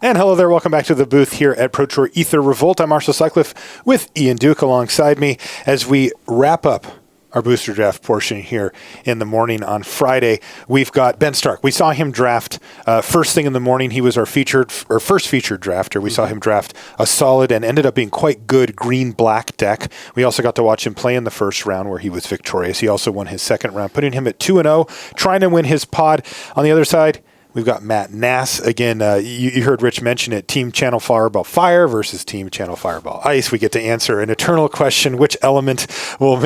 And hello there, welcome back to the booth here at Pro Tour Aether Revolt. I'm Marshall Sutcliffe with Ian Duke alongside me as we wrap up our booster draft portion here in the morning on Friday. We've got Ben Stark. We saw him draft first thing in the morning. He was our first featured drafter. We saw him draft a solid and ended up being quite good green-black deck. We also got to watch him play in the first round where he was victorious. He also won his second round, putting him at 2-0, trying to win his pod. On the other side, we've got Matt Nass. Again, you heard Rich mention it, Team Channel Fireball Fire versus Team Channel Fireball Ice. We get to answer an eternal question, which element will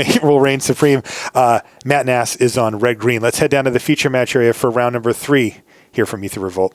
reign supreme? Matt Nass is on red-green. Let's head down to the feature match area for round number 3 here from Aether Revolt.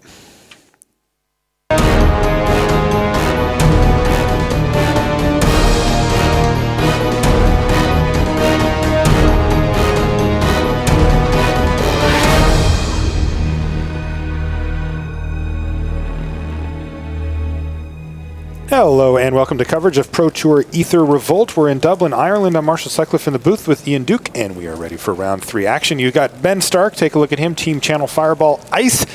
Hello and welcome to coverage of Pro Tour Aether Revolt. We're in Dublin, Ireland. I'm Marshall Sutcliffe in the booth with Ian Duke, and we are ready for round 3 action. You got Ben Stark. Take a look at him, Team Channel Fireball Ice.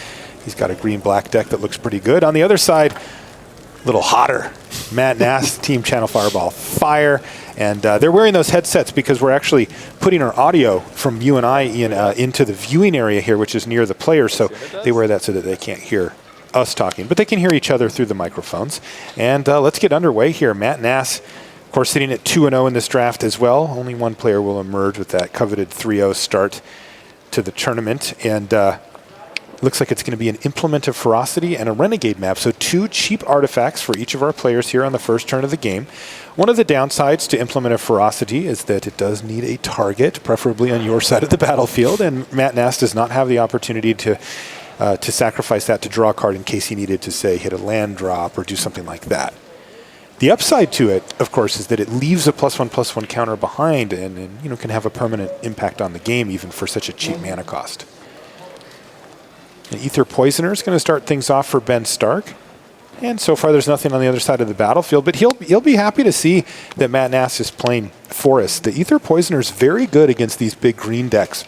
He's got a green-black deck that looks pretty good. On the other side, a little hotter, Matt Nass, Team Channel Fireball Fire. And they're wearing those headsets because we're actually putting our audio from you and I, Ian, into the viewing area here, which is near the players. So they wear that so that they can't hear us talking, but they can hear each other through the microphones. And let's get underway here. Matt Nass, of course, sitting at 2-0 in this draft as well. Only one player will emerge with that coveted 3-0 start to the tournament. And looks like it's going to be an Implement of Ferocity and a Renegade map. So 2 cheap artifacts for each of our players here on the first turn of the game. One of the downsides to Implement of Ferocity is that it does need a target, preferably on your side of the battlefield. And Matt Nass does not have the opportunity to sacrifice that to draw a card in case he needed to, say, hit a land drop or do something like that. The upside to it, of course, is that it leaves a +1/+1 counter behind and can have a permanent impact on the game even for such a cheap mana cost. An Aether Poisoner is going to start things off for Ben Stark. And so far there's nothing on the other side of the battlefield, but he'll be happy to see that Matt Nass is playing Forest. The Aether Poisoner is very good against these big green decks.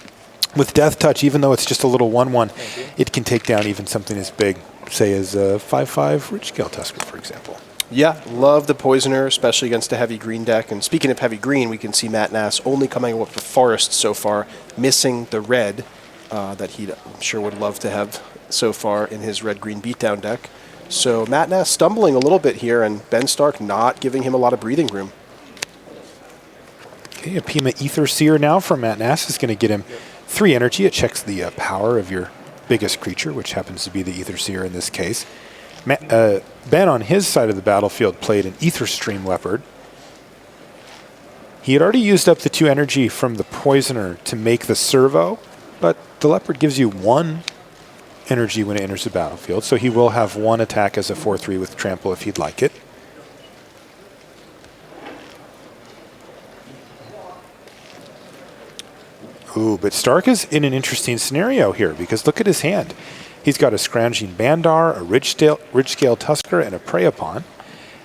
With Death Touch, even though it's just a little 1/1, it can take down even something as big, say, as a 5/5 Ridgescale Tusker, for example. Yeah, love the Poisoner, especially against a heavy green deck. And speaking of heavy green, we can see Matt Nass only coming up with Forest so far, missing the red that he, I'm sure, would love to have so far in his red-green beatdown deck. So Matt Nass stumbling a little bit here, and Ben Stark not giving him a lot of breathing room. Okay, a Pima Aether Seer now from Matt Nass is going to get him 3 energy. It checks the power of your biggest creature, which happens to be the Aether Seer in this case. Ben, on his side of the battlefield, played an Aether Stream Leopard. He had already used up the 2 energy from the Poisoner to make the Servo, but the Leopard gives you 1 energy when it enters the battlefield, so he will have 1 attack as a 4/3 with Trample if he'd like it. Ooh, but Stark is in an interesting scenario here because look at his hand. He's got a Scrounging Bandar, a Ridgescale Tusker, and a Prey Upon,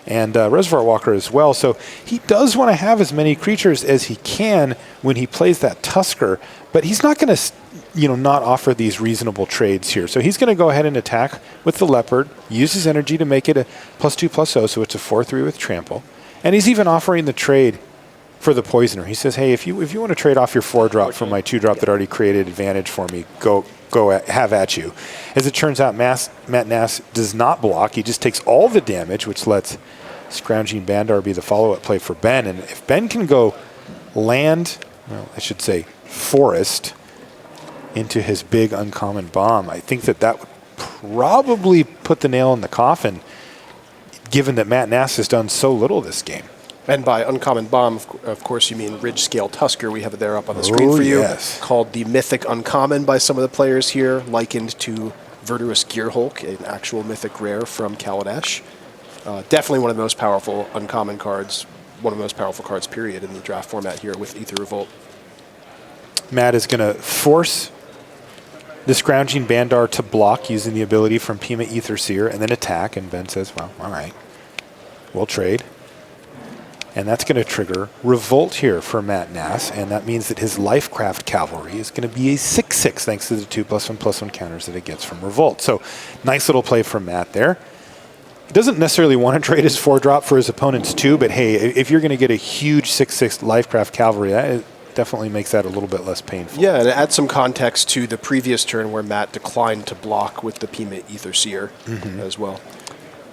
and Reservoir Walker as well. So he does want to have as many creatures as he can when he plays that Tusker, but he's not going to, not offer these reasonable trades here. So he's going to go ahead and attack with the Leopard, use his energy to make it a +2/+0, so it's a 4/3 with Trample, and he's even offering the trade for the Poisoner. He says, hey, if you want to trade off your 4-drop for my 2-drop that already created advantage for me, have at you. As it turns out, Matt Nass does not block. He just takes all the damage, which lets Scrounging Bandar be the follow-up play for Ben. And if Ben can go Forest into his big uncommon bomb, I think that would probably put the nail in the coffin, given that Matt Nass has done so little this game. And by Uncommon Bomb, of course, you mean Ridgescale Tusker. We have it there up on the screen for you. Yes. Called the Mythic Uncommon by some of the players here, likened to Verdurous Gearhulk, an actual mythic rare from Kaladesh. Definitely one of the most powerful uncommon cards, one of the most powerful cards, period, in the draft format here with Aether Revolt. Matt is going to force the Scrounging Bandar to block using the ability from Pima Aether Seer and then attack, and Ben says, well, all right, we'll trade. And that's going to trigger Revolt here for Matt Nass, and that means that his Lifecraft Cavalry is going to be a 6/6 thanks to the 2+1/+1 counters that it gets from Revolt. So nice little play from Matt there. He doesn't necessarily want to trade his 4-drop for his opponent's 2, but hey, if you're going to get a huge 6/6 Lifecraft Cavalry, that definitely makes that a little bit less painful. Yeah, and it adds some context to the previous turn where Matt declined to block with the Pima Aether Seer as well.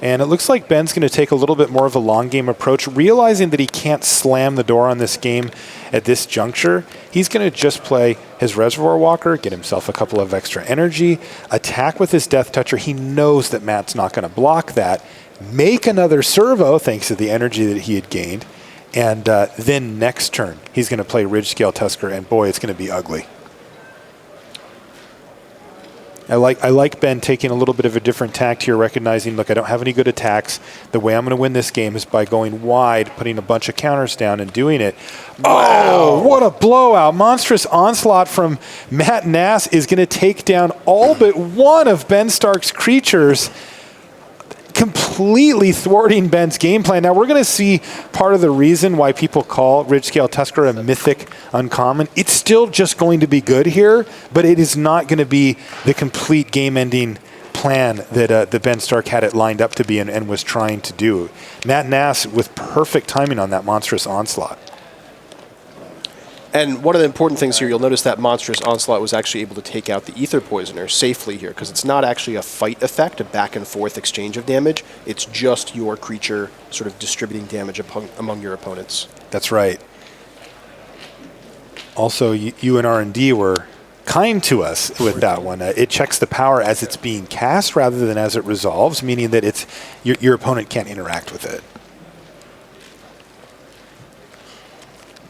And it looks like Ben's going to take a little bit more of a long game approach, realizing that he can't slam the door on this game at this juncture. He's going to just play his Reservoir Walker, get himself a couple of extra energy, attack with his Death Toucher. He knows that Matt's not going to block that. Make another servo, thanks to the energy that he had gained. And then next turn, he's going to play Ridgescale Tusker, and boy, it's going to be ugly. I like Ben taking a little bit of a different tact here, recognizing, look, I don't have any good attacks. The way I'm going to win this game is by going wide, putting a bunch of counters down and doing it. Wow. Oh, what a blowout. Monstrous Onslaught from Matt Nass is going to take down all but one of Ben Stark's creatures, completely thwarting Ben's game plan. Now, we're going to see part of the reason why people call Ridgescale Tusker a mythic uncommon. It's still just going to be good here, but it is not going to be the complete game-ending plan that Ben Stark had it lined up to be and was trying to do. Matt Nass with perfect timing on that Monstrous Onslaught. And one of the important things here, you'll notice that Monstrous Onslaught was actually able to take out the Aether Poisoner safely here, because it's not actually a fight effect, a back and forth exchange of damage. It's just your creature sort of distributing damage among your opponents. That's right. Also, you and R&D were kind to us with that one. It checks the power as it's being cast rather than as it resolves, meaning that it's your opponent can't interact with it.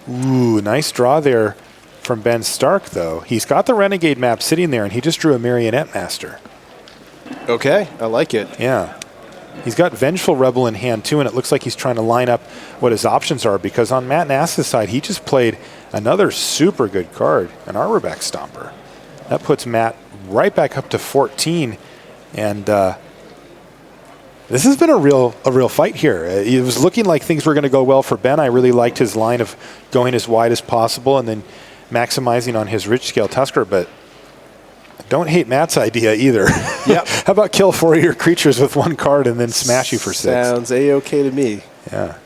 Ooh, nice draw there from Ben Stark, though. He's got the Renegade map sitting there, and he just drew a Marionette Master. Okay, I like it. Yeah. He's got Vengeful Rebel in hand, too, and it looks like he's trying to line up what his options are, because on Matt Nass's side, he just played another super good card, an Arborback Stomper. That puts Matt right back up to 14, and this has been a real fight here. It was looking like things were going to go well for Ben. I really liked his line of going as wide as possible and then maximizing on his Ridgescale Tusker, but I don't hate Matt's idea either. Yep. How about kill 4 of your creatures with 1 card and then smash you for 6? Sounds A-okay to me. Yeah.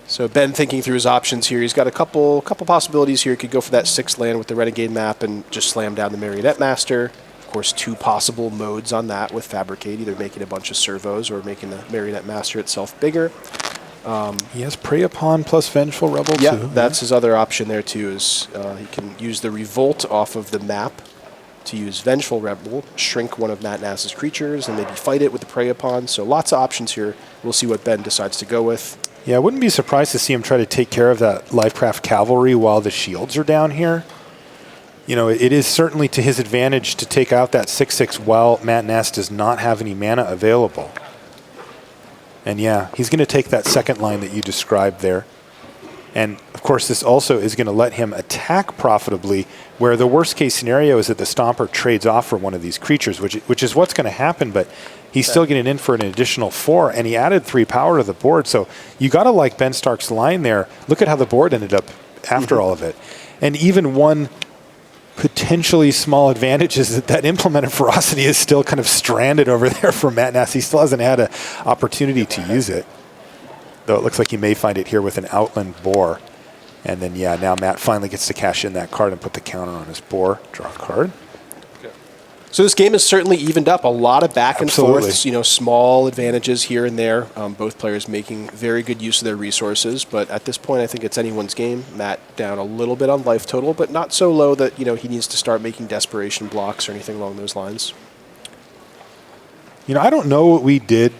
So Ben thinking through his options here. He's got a couple possibilities here. He could go for that 6th land with the Renegade map and just slam down the Marionette Master. Of course, 2 possible modes on that with Fabricate, either making a bunch of servos or making the Marionette Master itself bigger. He has Prey Upon plus Vengeful Rebel, too. Yeah, that's his other option there, too, is he can use the Revolt off of the map to use Vengeful Rebel, shrink one of Matt Nass's creatures, and maybe fight it with the Prey Upon. So lots of options here. We'll see what Ben decides to go with. Yeah, I wouldn't be surprised to see him try to take care of that Lifecraft Cavalry while the shields are down here. You know, it is certainly to his advantage to take out that 6/6 while Matt Nass does not have any mana available. And yeah, he's going to take that second line that you described there. And of course, this also is going to let him attack profitably, where the worst case scenario is that the Stomper trades off for one of these creatures, which is what's going to happen, but he's still getting in for an additional 4, and he added 3 power to the board. So you got to like Ben Stark's line there. Look at how the board ended up after all of it. And even one potentially small advantage is that Implemented Ferocity is still kind of stranded over there for Matt Nass. He still hasn't had an opportunity to use it, though it looks like he may find it here with an Outland Boar. And then, yeah, now Matt finally gets to cash in that card and put the counter on his Boar. Draw a card. So this game is certainly evened up. A lot of back and Absolutely. forths, you know, small advantages here and there. Both players making very good use of their resources. But at this point, I think it's anyone's game. Matt down a little bit on life total, but not so low that, you know, he needs to start making desperation blocks or anything along those lines. You know, I don't know what we did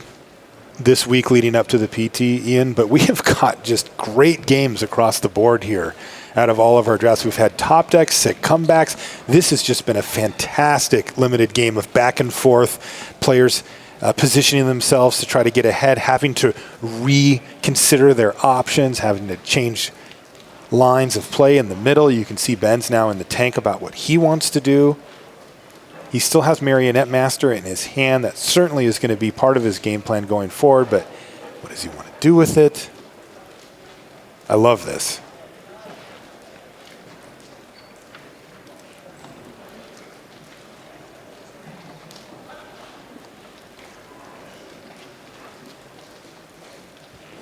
this week leading up to the PT, Ian, but we have got just great games across the board here. Out of all of our drafts, we've had top decks, sick comebacks. This has just been a fantastic limited game of back and forth, players positioning themselves to try to get ahead, having to reconsider their options, having to change lines of play in the middle. You can see Ben's now in the tank about what he wants to do. He still has Marionette Master in his hand. That certainly is going to be part of his game plan going forward, but what does he want to do with it? I love this.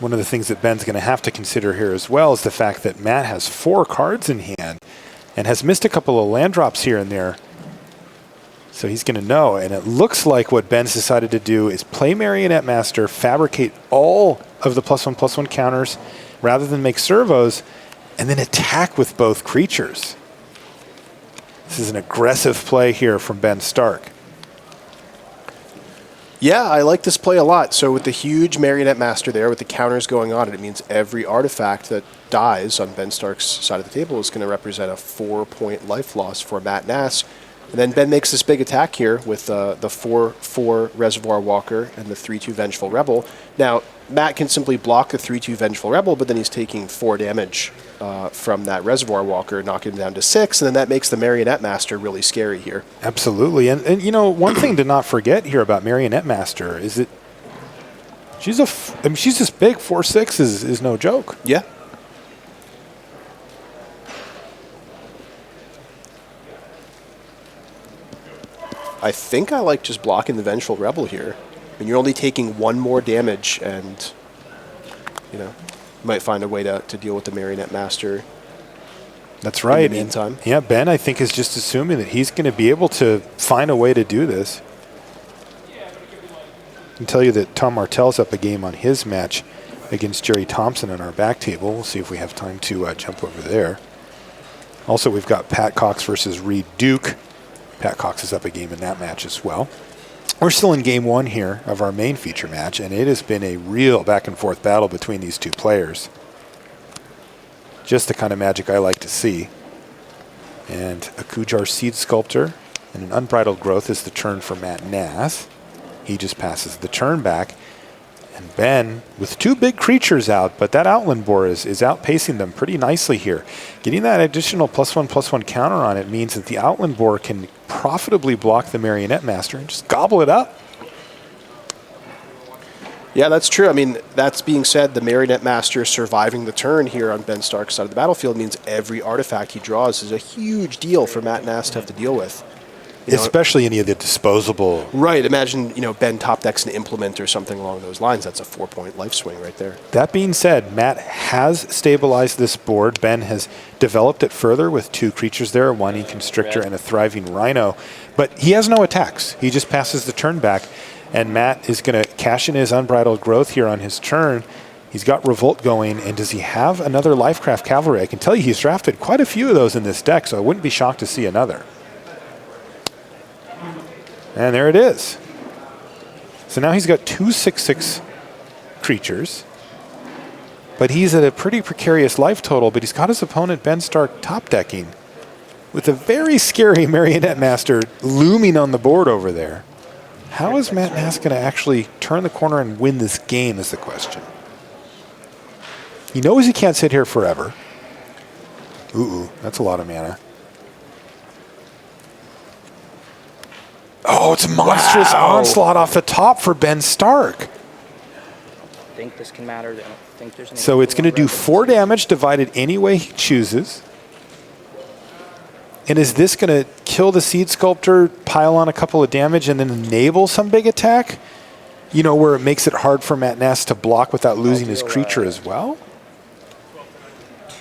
One of the things that Ben's going to have to consider here as well is the fact that Matt has 4 cards in hand and has missed a couple of land drops here and there. So he's going to know. And it looks like what Ben's decided to do is play Marionette Master, fabricate all of the +1/+1 counters rather than make servos, and then attack with both creatures. This is an aggressive play here from Ben Stark. Yeah, I like this play a lot. So with the huge Marionette Master there, with the counters going on, it means every artifact that dies on Ben Stark's side of the table is going to represent a 4-point life loss for Matt Nass. And then Ben makes this big attack here with the 4/4 Reservoir Walker and the 3/2 Vengeful Rebel. Now, Matt can simply block the 3/2 Vengeful Rebel, but then he's taking 4 damage from that Reservoir Walker, knocking him down to 6, and then that makes the Marionette Master really scary here. Absolutely. And you know, one thing to not forget here about Marionette Master is that she's this big. 4/6 is no joke. Yeah. I think I like just blocking the Vengeful Rebel here. I mean, you're only taking 1 more damage, and you know, you might find a way to deal with the Marionette Master. That's right. In the meantime. Yeah, Ben, I think, is just assuming that he's going to be able to find a way to do this. I can tell you that Tom Martell's up a game on his match against Jerry Thompson on our back table. We'll see if we have time to jump over there. Also, we've got Pat Cox versus Reed Duke. Pat Cox is up a game in that match as well. We're still in game 1 here of our main feature match, and it has been a real back-and-forth battle between these two players. Just the kind of magic I like to see. And a Kujar Seed Sculptor and an Unbridled Growth is the turn for Matt Nass. He just passes the turn back. And Ben, with 2 big creatures out, but that Outland Boar is outpacing them pretty nicely here. Getting that additional +1/+1 counter on it means that the Outland Boar can profitably block the Marionette Master and just gobble it up. Yeah, that's true. I mean, that's being said, the Marionette Master surviving the turn here on Ben Stark's side of the battlefield means every artifact he draws is a huge deal for Matt Nass to have to deal with. Especially any of the disposable. Right. Imagine, Ben top decks an Implement or something along those lines. That's a 4-point life swing right there. That being said, Matt has stabilized this board. Ben has developed it further with 2 creatures there, a Whining Constrictor and a Thriving Rhino. But he has no attacks. He just passes the turn back. And Matt is going to cash in his Unbridled Growth here on his turn. He's got Revolt going. And does he have another Lifecraft Cavalry? I can tell you he's drafted quite a few of those in this deck, so I wouldn't be shocked to see another. And there it is. So now he's got 2 6/6 creatures. But he's at a pretty precarious life total, but he's got his opponent Ben Stark top decking with a very scary Marionette Master looming on the board over there. How is Matt Nass going to actually turn the corner and win this game is the question. He knows he can't sit here forever. Ooh, that's a lot of mana. Oh, it's a monstrous onslaught off the top for Ben Stark. I think this can matter. I don't think there's any. So it's going to do 4 damage divided any way he chooses. And is this going to kill the Seed Sculptor, pile on a couple of damage, and then enable some big attack? You know, where it makes it hard for Matt Nass to block without losing his creature as well?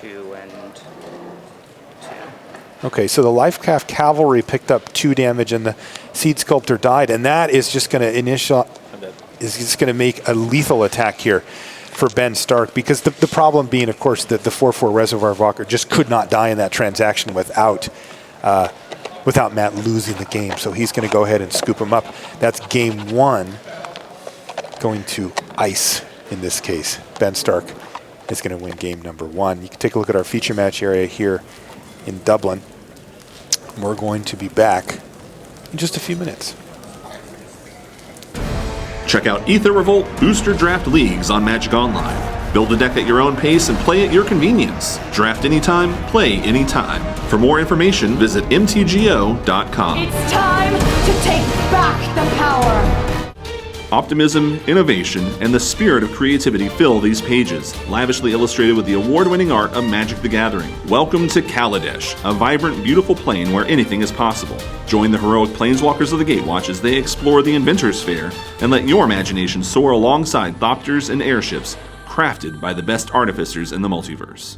2 and 2. Okay, so the Lifecraft Cavalry picked up 2 damage and the Seed Sculptor died, and that is just going to make a lethal attack here for Ben Stark, because the problem being, of course, that the 4/4 Reservoir Walker just could not die in that transaction without Matt losing the game. So he's going to go ahead and scoop him up. That's game 1 going to ice in this case. Ben Stark is going to win game number 1. You can take a look at our feature match area here in Dublin. We're going to be back in just a few minutes. Check out Aether Revolt Booster Draft Leagues on Magic Online. Build a deck at your own pace and play at your convenience. Draft anytime, play anytime. For more information, visit mtgo.com. It's time to take back the power. Optimism, innovation, and the spirit of creativity fill these pages, lavishly illustrated with the award-winning art of Magic the Gathering. Welcome to Kaladesh, a vibrant, beautiful plane where anything is possible. Join the heroic planeswalkers of the Gatewatch as they explore the Inventor's Sphere and let your imagination soar alongside Thopters and airships, crafted by the best artificers in the multiverse.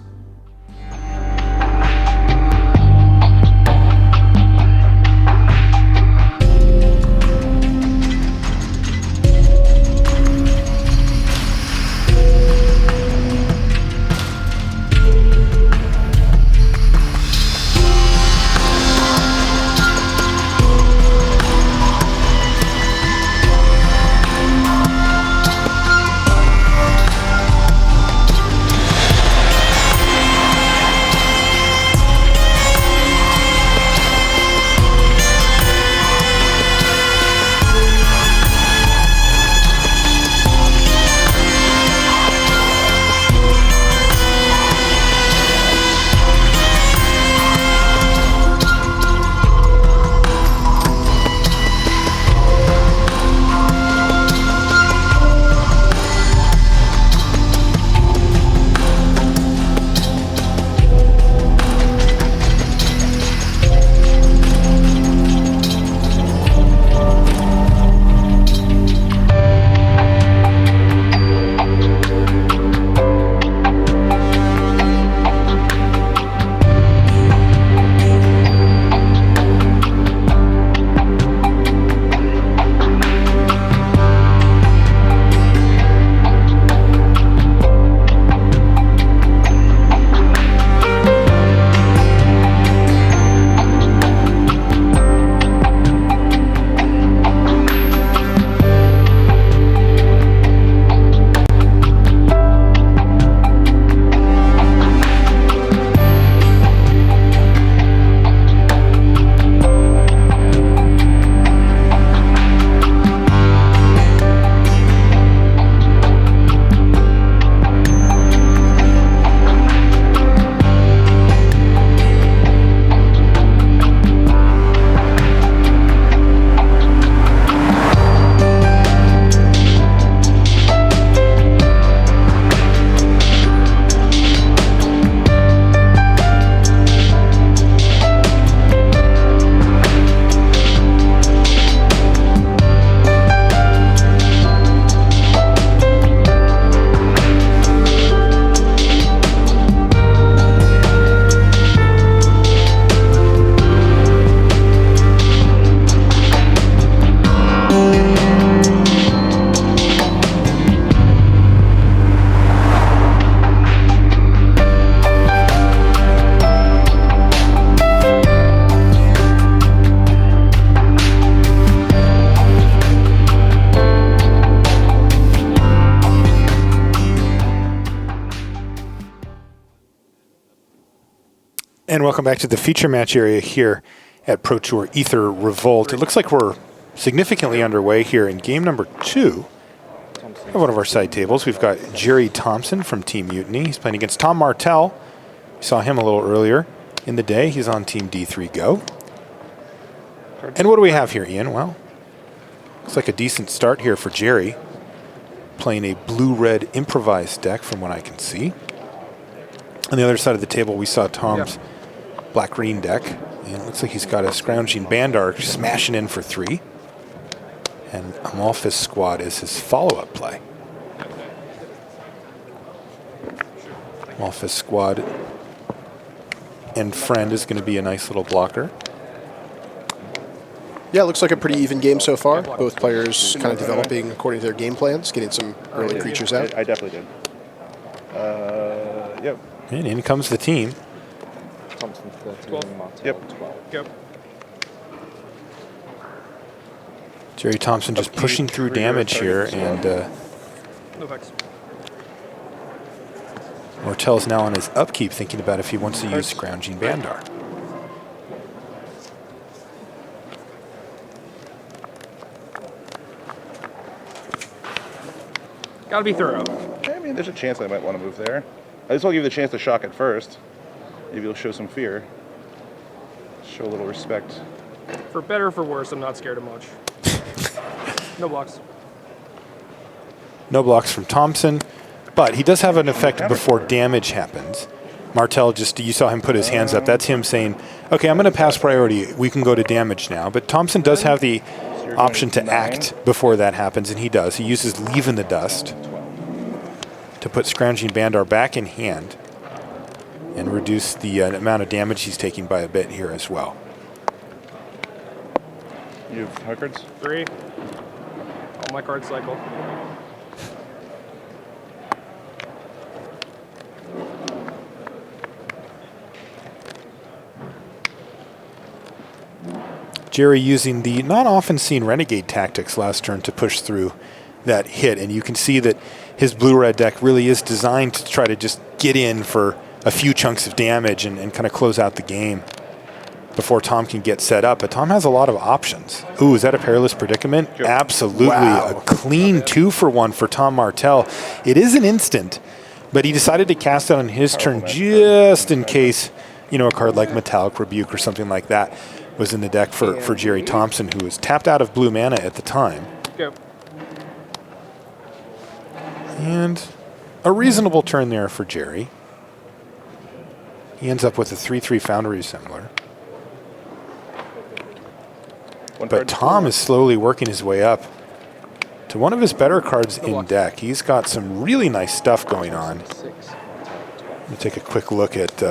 And welcome back to the feature match area here at Pro Tour Aether Revolt. It looks like we're significantly underway here in game number 2 of one of our side tables. We've got Jerry Thompson from Team Mutiny. He's playing against Tom Martell. We saw him a little earlier in the day. He's on Team D3 Go. And what do we have here, Ian? Well, looks like a decent start here for Jerry. Playing a blue-red improvised deck from what I can see. On the other side of the table, we saw Tom's black-green deck. And it looks like he's got a Scrounging Bandar smashing in for 3. And Amalphus Squad is his follow-up play. Amalphus Squad and Friend is going to be a nice little blocker. Yeah, it looks like a pretty even game so far. Both players kind of developing according to their game plans, getting some early creatures out. I definitely did. Yep. And in comes the team. Thompson 13, Martell Yep. 12. Yep. Jerry Thompson just pushing through damage here, and No thanks. Martell's now on his upkeep, thinking about if he wants to use Scrounging Bandar. Gotta be thorough. I mean, there's a chance I might want to move there. I just want to give you the chance to shock it first. Maybe you'll show some fear. Show a little respect. For better or for worse, I'm not scared of much. No blocks. No blocks from Thompson, but he does have an effect before damage happens. Martell you saw him put his hands up. That's him saying, okay, I'm going to pass priority. We can go to damage now. But Thompson does have the option to act before that happens, and he does. He uses Leave in the Dust. to put Scrounging Bandar back in hand and reduce the amount of damage he's taking by a bit here as well. You have high cards? 3. On my card cycle. Jerry using the not often seen Renegade tactics last turn to push through that hit. And you can see that his blue-red deck really is designed to try to just get in for a few chunks of damage and kind of close out the game before Tom can get set up. But Tom has a lot of options. Ooh, is that a perilous predicament? Sure. Absolutely. Wow. A clean 2-for-1 for Tom Martell. It is an instant, but he decided to cast it on his turn just in case, you know, a card like Metallic Rebuke or something like that was in the deck for Jerry Thompson, who was tapped out of blue mana at the time. Go. And a reasonable turn there for Jerry. He ends up with a 3/3 Foundry Assembler. But Tom is slowly working his way up to one of his better cards in deck. He's got some really nice stuff going on. Let me take a quick look at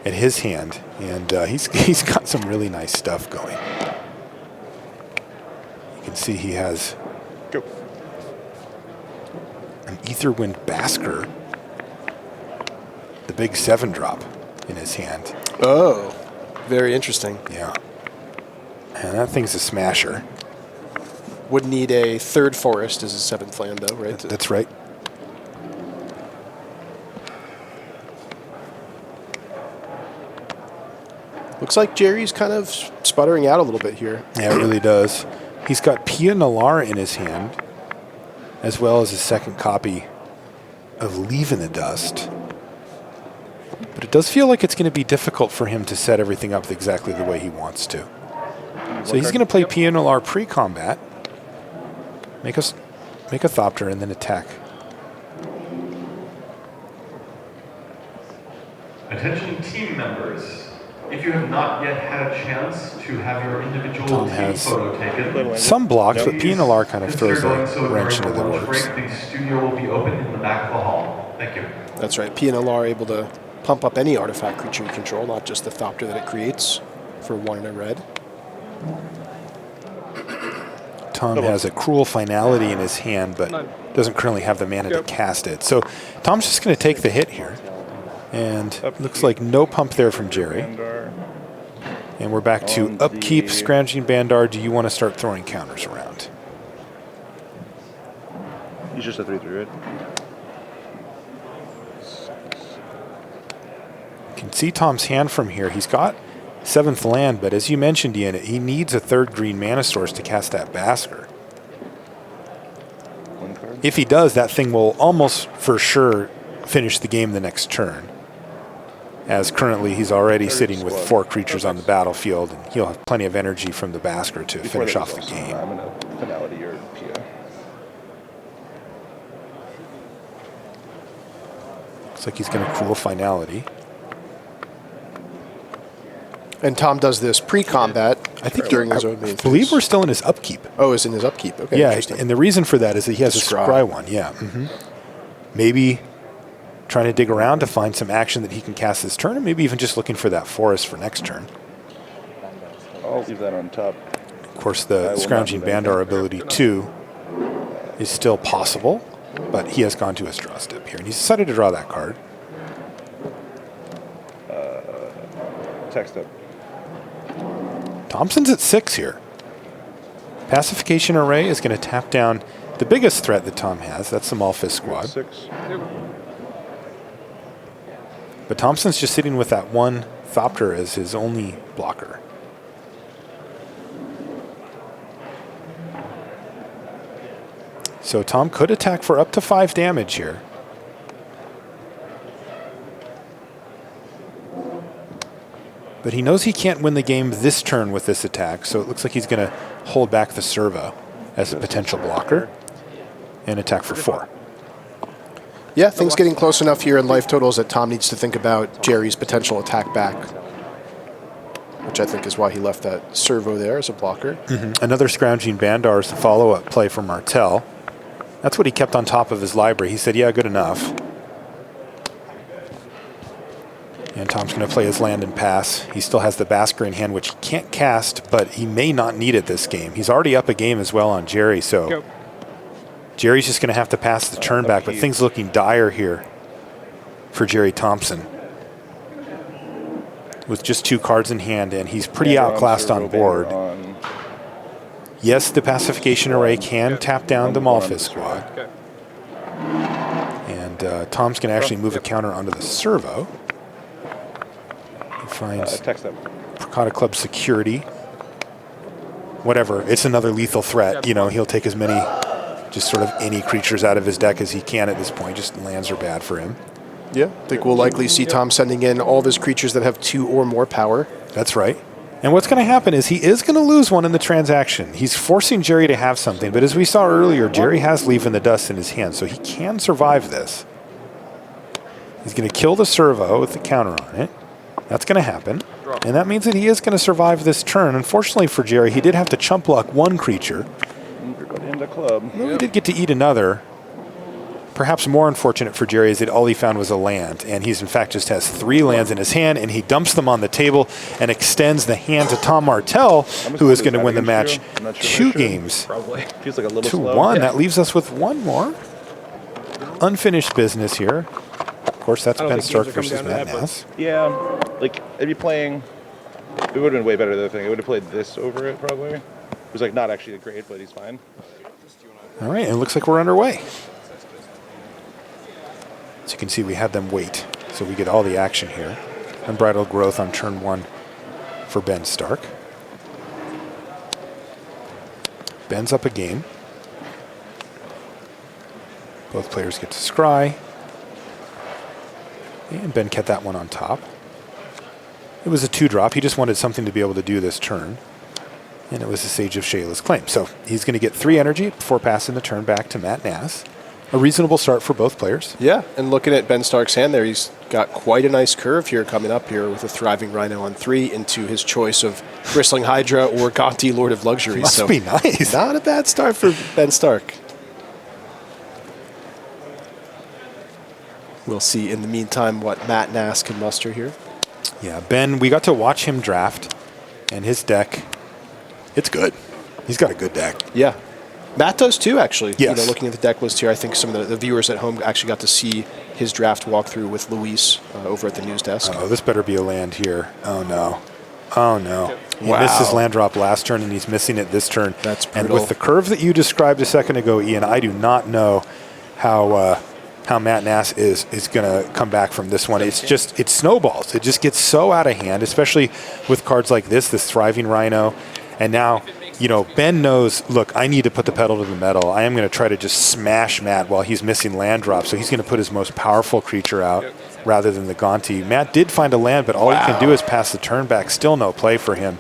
his hand, and he's got some really nice stuff going. You can see he has an Aetherwind Basker, the big 7-drop in his hand. Oh, very interesting. Yeah. And that thing's a smasher. Would need a 3rd forest as a 7th land, though, right? That's right. Looks like Jerry's kind of sputtering out a little bit here. Yeah, it really does. He's got Pia Nalar in his hand, as well as a second copy of Leave in the Dust. But it does feel like it's going to be difficult for him to set everything up exactly the way he wants to. So he's going to play Pia Nalar pre-combat, make a Thopter, and then attack. Attention team members. If you have not yet had a chance to have your individual Tom team has photo taken, some blocks, but Pia Nalar kind of throws consider a going so wrench during into the lunch works. break. The studio will be open in the back of the hall. Thank you. That's right. PNLR are able to pump up any artifact creature you control, not just the Thopter that it creates for 1 and a red. Tom has a Cruel Finality in his hand, but doesn't currently have the mana to cast it. So Tom's just going to take the hit here. And looks like no pump there from Jerry. And we're back to upkeep, Scrounging Bandar. Do you want to start throwing counters around? He's just a 3/3, right? You can see Tom's hand from here. He's got 7th land, but as you mentioned, Ian, he needs a 3rd green mana source to cast that Basker. If he does, that thing will almost for sure finish the game the next turn. As currently he's already sitting with 4 creatures on the battlefield, and he'll have plenty of energy from the Basker to finish off the game. I'm going to Finality your Pia. Looks like he's going to Cruel Finality. And Tom does this pre-combat, I think, during his own main phase. I believe we're still in his upkeep. Oh, it's in his upkeep. Okay, Yeah, interesting. and the reason for that is that he has a Scry. Scry one. Yeah. Maybe trying to dig around to find some action that he can cast this turn, and maybe even just looking for that forest for next turn. I'll leave that on top. Of course, the Scrounging Bandar ability too is still possible, but he has gone to his draw step here, and he's decided to draw that card. Text up. Thompson's at 6 here. Pacification Array is going to tap down the biggest threat that Tom has. That's the Malfist squad. 6. But Thompson's just sitting with that 1 Thopter as his only blocker. So Tom could attack for up to 5 damage here. But he knows he can't win the game this turn with this attack, so it looks like he's going to hold back the Servo as a potential blocker and attack for 4. Yeah, things getting close enough here in life totals that Tom needs to think about Jerry's potential attack back, which I think is why he left that Servo there as a blocker. Another Scrounging Bandar is the follow-up play for Martell. That's what he kept on top of his library. He said, yeah, good enough. And Tom's going to play his land and pass. He still has the Basker in hand, which he can't cast, but he may not need it this game. He's already up a game as well on Jerry, so Jerry's just going to have to pass the turn back, but things looking dire here for Jerry Thompson. With just 2 cards in hand, and he's pretty outclassed on board. Yes, the Pacification Array can tap down the Malphite squad. And Tom's going to actually move a counter onto the servo. He finds Prakata Club security. Whatever, it's another lethal threat. You know, he'll take as many, just sort of any creatures out of his deck as he can at this point. Just lands are bad for him. Yeah, I think we'll likely see Tom sending in all of his creatures that have 2 or more power. That's right. And what's going to happen is he is going to lose one in the transaction. He's forcing Jerry to have something, but as we saw earlier, Jerry has Leave in the Dust in his hand, so he can survive this. He's going to kill the servo with the counter on it. That's going to happen. And that means that he is going to survive this turn. Unfortunately for Jerry, he did have to chump block 1 creature. Well, he did get to eat another. Perhaps more unfortunate for Jerry is that all he found was a land, and he's in fact just has 3 lands in his hand, and he dumps them on the table and extends the hand to Tom Martell, who is going to win the match 2 games Feels like a little to slow. 1. That leaves us with 1 more unfinished business here. Of course, that's Ben Stark versus Matt Nass. Yeah, like it'd be playing. It would have been way better than the thing. It would have played this over it probably. It was like not actually great, but he's fine. All right, and it looks like we're underway. As you can see, we had them wait, so we get all the action here. Unbridled Growth on turn 1 for Ben Stark. Ben's up a game. Both players get to scry. And Ben kept that one on top. It was a 2-drop. He just wanted something to be able to do this turn. And it was the Sage of Shayla's Claim. So he's going to get 3 energy before passing the turn back to Matt Nass. A reasonable start for both players. Yeah, and looking at Ben Stark's hand there, he's got quite a nice curve here coming up here with a Thriving Rhino on 3 into his choice of Bristling Hydra or Gonti, Lord of Luxury. Must be nice. Not a bad start for Ben Stark. We'll see in the meantime what Matt Nass can muster here. Yeah, Ben, we got to watch him draft, and his deck, it's good. He's got a good deck. Yeah. Matt does too, actually. Yes. You know, looking at the deck list here, I think some of the viewers at home actually got to see his draft walkthrough with Luis over at the news desk. Oh, this better be a land here. Oh, no. Oh, no. He Wow. missed his land drop last turn, and he's missing it this turn. That's And brutal. with the curve that you described a second ago, Ian, I do not know how Matt Nass is going to come back from this one. It's just, it snowballs. It just gets so out of hand, especially with cards like this Thriving Rhino. And now, you know, Ben knows, look, I need to put the pedal to the metal. I am going to try to just smash Matt while he's missing land drops. So he's going to put his most powerful creature out rather than the Gonti. Matt did find a land, but all he can do is pass the turn back. Still no play for him.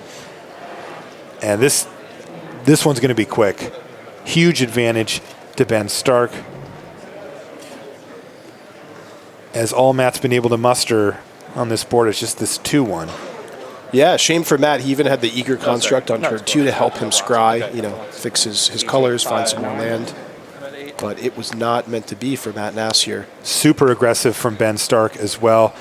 And this one's going to be quick. Huge advantage to Ben Stark, as all Matt's been able to muster on this board is just this 2-1. Yeah, shame for Matt. He even had the Eager Construct on turn 2 to help him scry, you know, fix his colors, find some more land. But it was not meant to be for Matt Nass here. Super aggressive from Ben Stark as well.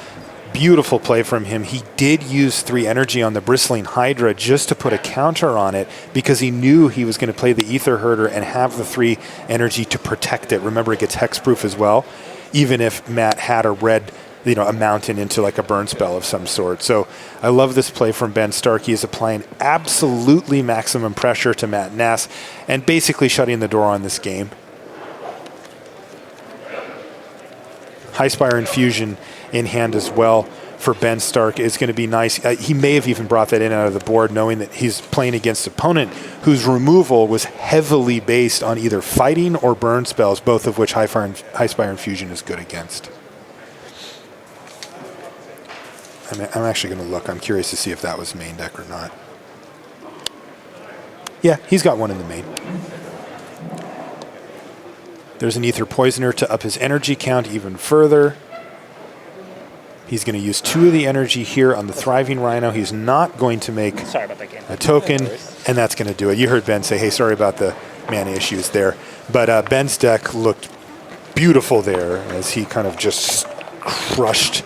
Beautiful play from him. He did use 3 energy on the Bristling Hydra just to put a counter on it because he knew he was going to play the Aether Herder and have the 3 energy to protect it. Remember, it gets hexproof as well, even if Matt had a red, you know, a mountain into like a burn spell of some sort. So I love this play from Ben Stark. He is applying absolutely maximum pressure to Matt Nass and basically shutting the door on this game. Highspire Infusion in hand as well for Ben Stark is going to be nice. He may have even brought that in out of the board, knowing that he's playing against an opponent whose removal was heavily based on either fighting or burn spells, both of which Highspire Infusion is good against. I'm actually going to look. I'm curious to see if that was main deck or not. Yeah, he's got one in the main. There's an Aether Poisoner to up his energy count even further. He's going to use 2 of the energy here on the Thriving Rhino. He's not going to make a token, and that's going to do it. You heard Ben say, hey, sorry about the mana issues there. But Ben's deck looked beautiful there as he kind of just crushed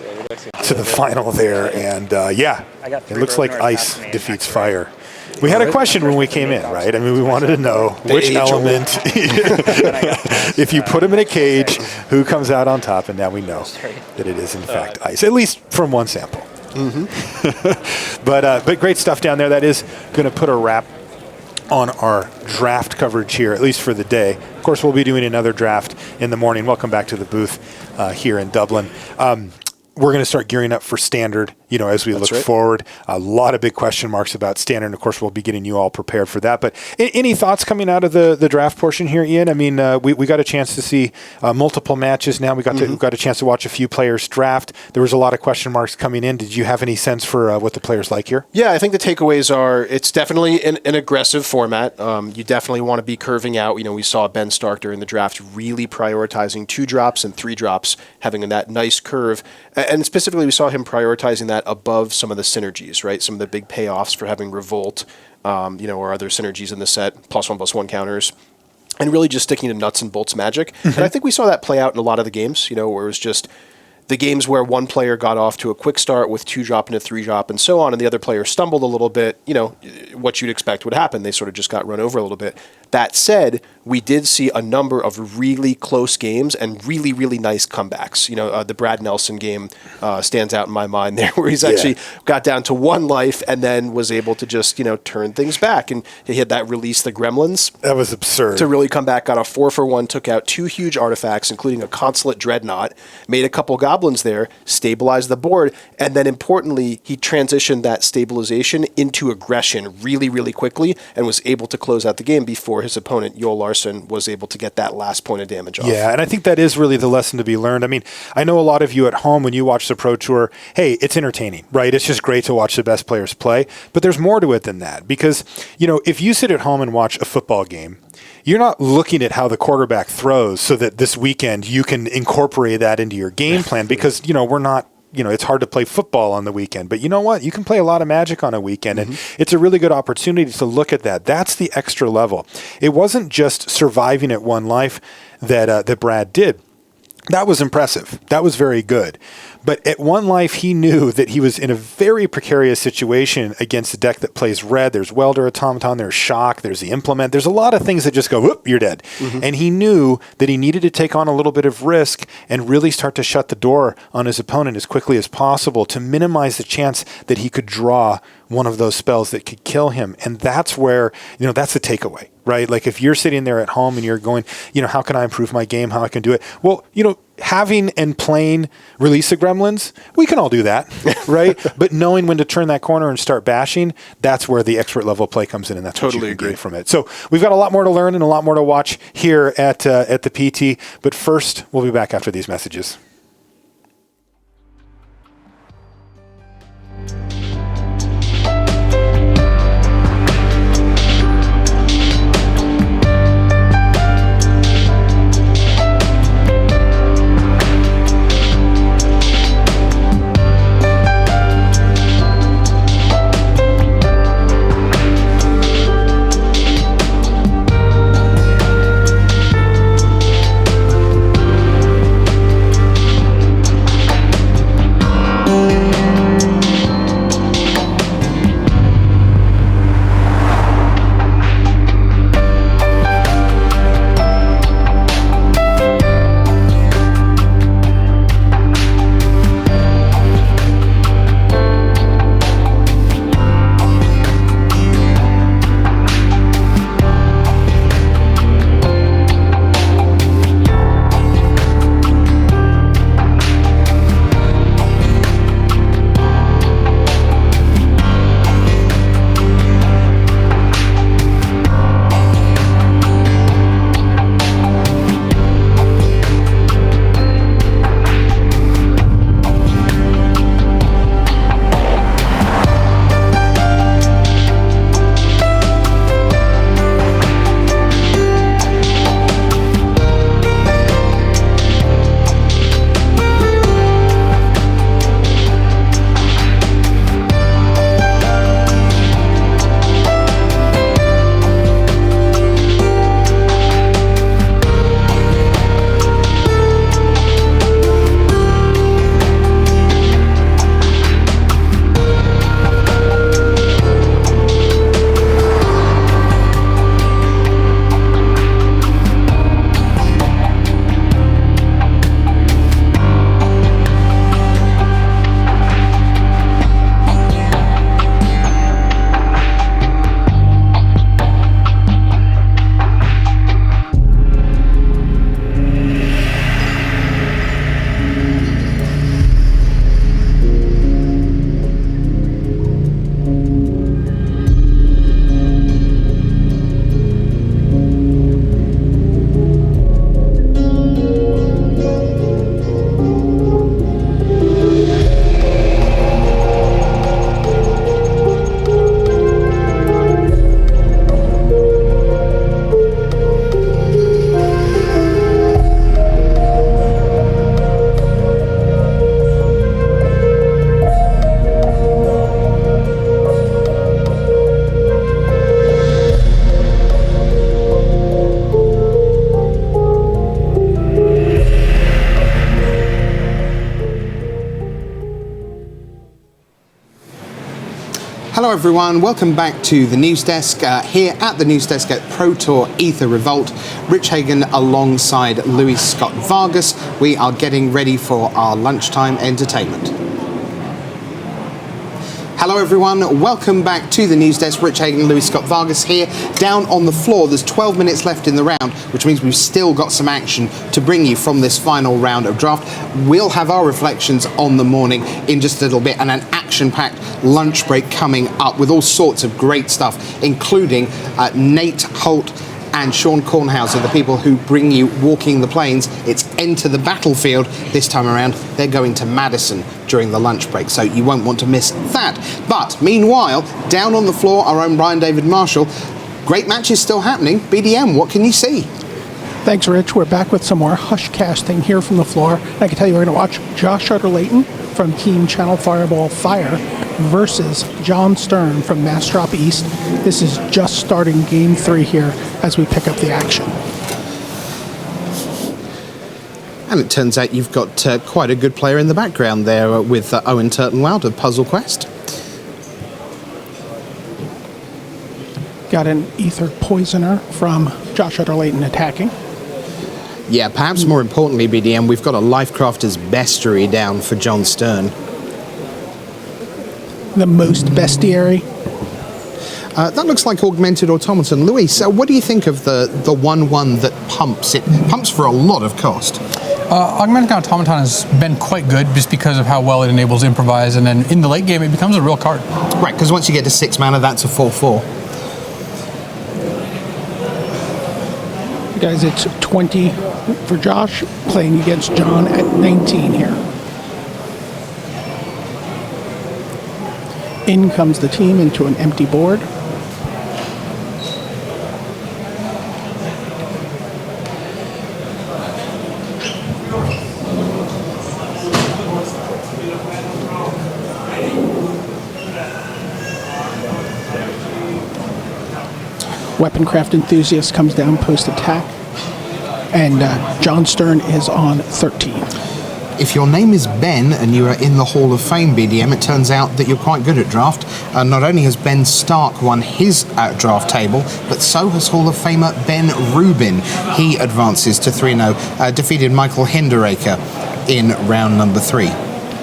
to the final there. And it looks like ice defeats fire. We had a question when we came in, right? I mean, we wanted to know which element, if you put him in a cage, who comes out on top, and now we know that it is, in fact, ice, at least from one sample. But great stuff down there. That is going to put a wrap on our draft coverage here, at least for the day. Of course, we'll be doing another draft in the morning. Welcome back to the booth here in Dublin. We're going to start gearing up for Standard, as we look forward. A lot of big question marks about Standard, and of course, we'll be getting you all prepared for that. But any thoughts coming out of the draft portion here, Ian? I mean, we got a chance to see multiple matches now. We got a chance to watch a few players draft. There was a lot of question marks coming in. Did you have any sense for what the players like here? Yeah, I think the takeaways are it's definitely an aggressive format. You definitely want to be curving out. We saw Ben Stark during the draft really prioritizing 2 drops and 3 drops, having that nice curve. And specifically, we saw him prioritizing that above some of the synergies, right? Some of the big payoffs for having Revolt, or other synergies in the set, +1/+1 counters, and really just sticking to nuts and bolts magic. And I think we saw that play out in a lot of the games, where it was just the games where one player got off to a quick start with 2 drop and a 3 drop and so on, and the other player stumbled a little bit, what you'd expect would happen. They sort of just got run over a little bit. That said, we did see a number of really close games and really, really nice comebacks. The Brad Nelson game stands out in my mind there, where he's actually got down to 1 life and then was able to just, turn things back. And he had that release the Gremlins. That was absurd. To really come back, got a 4-for-1, took out 2 huge artifacts, including a Consulate Dreadnought, made a couple goblins there, stabilized the board, and then importantly, he transitioned that stabilization into aggression really, really quickly and was able to close out the game before his opponent, Joel Larson, was able to get that last point of damage off. Yeah, and I think that is really the lesson to be learned. I mean, I know a lot of you at home, when you watch the Pro Tour, hey, it's entertaining, right? It's just great to watch the best players play, but there's more to it than that, because, if you sit at home and watch a football game, you're not looking at how the quarterback throws so that this weekend you can incorporate that into your game plan, because, we're not, it's hard to play football on the weekend, but you know what? You can play a lot of Magic on a weekend, and it's a really good opportunity to look at that. That's the extra level. It wasn't just surviving at 1 life that Brad did. That was impressive. That was very good. But at 1 life, he knew that he was in a very precarious situation against a deck that plays red. There's Welder Automaton, there's Shock, there's the Implement. There's a lot of things that just go, whoop, you're dead. And he knew that he needed to take on a little bit of risk and really start to shut the door on his opponent as quickly as possible to minimize the chance that he could draw one of those spells that could kill him. And that's where, that's the takeaway, right? Like if you're sitting there at home and you're going, how can I improve my game? How I can do it? Well, having and playing Release the Gremlins, we can all do that, right? But knowing when to turn that corner and start bashing, that's where the expert level play comes in, and that's totally what you can gain from it. So we've got a lot more to learn and a lot more to watch here at the PT. But first, we'll be back after these messages. Hello everyone, welcome back to the news desk. Here at the news desk at Pro Tour Aether Revolt, Rich Hagan alongside Luis Scott Vargas. We are getting ready for our lunchtime entertainment. Hello everyone, welcome back to the news desk. Rich Hagan and Luis Scott Vargas here. Down on the floor, there's 12 minutes left in the round, which means we've still got some action to bring you from this final round of draft. We'll have our reflections on the morning in just a little bit, and an action-packed lunch break coming up with all sorts of great stuff, including Nate Holt and Sean Kornhauser, the people who bring you Walking the Plains. It's Enter the Battlefield this time around. They're going to Madison during the lunch break, so you won't want to miss that. But meanwhile, down on the floor, our own Brian David Marshall. Great matches still happening. BDM, what can you see? Thanks, Rich. We're back with some more Hush casting here from the floor. I can tell you we're going to watch Josh Utter-Leyton from Team Channel Fireball Fire versus John Stern from Mastrop East. This is just starting Game 3 here as we pick up the action. And it turns out you've got quite a good player in the background there with Owen Turtonwoud of Puzzle Quest. Got an Ether Poisoner from Josh Utter-Leyton attacking. Yeah, perhaps more importantly, BDM, we've got a Lifecrafter's Bestiary down for John Stern. The most bestiary. That looks like Augmented Automaton. Luis, what do you think of the 1-1 that pumps? It pumps for a lot of cost. Augmented Automaton has been quite good just because of how well it enables improvise, and then in the late game it becomes a real card. Right, because once you get to 6 mana, that's a 4/4. Guys, it's 20 for Josh, playing against John at 19 here. In comes the team into an empty board. Weaponcraft Enthusiast comes down post-attack, and John Stern is on 13. If your name is Ben and you are in the Hall of Fame, BDM, it turns out that you're quite good at draft. Not only has Ben Stark won his draft table, but so has Hall of Famer Ben Rubin. He advances to 3-0, defeated Michael Hinderaker in round number 3.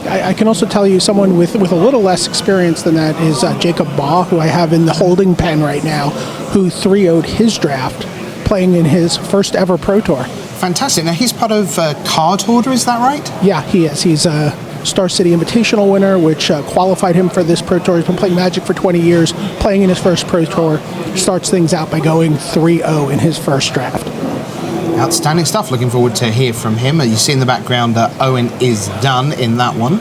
I can also tell you someone with a little less experience than that is Jacob Baugh, who I have in the holding pen right now, who 3-0'd his draft, playing in his first ever Pro Tour. Fantastic. Now, he's part of Card Hoarder, is that right? Yeah, he is. He's a Star City Invitational winner, which qualified him for this Pro Tour. He's been playing Magic for 20 years, playing in his first Pro Tour. Starts things out by going 3-0 in his first draft. Outstanding stuff. Looking forward to hear from him. You see in the background Owen is done in that one.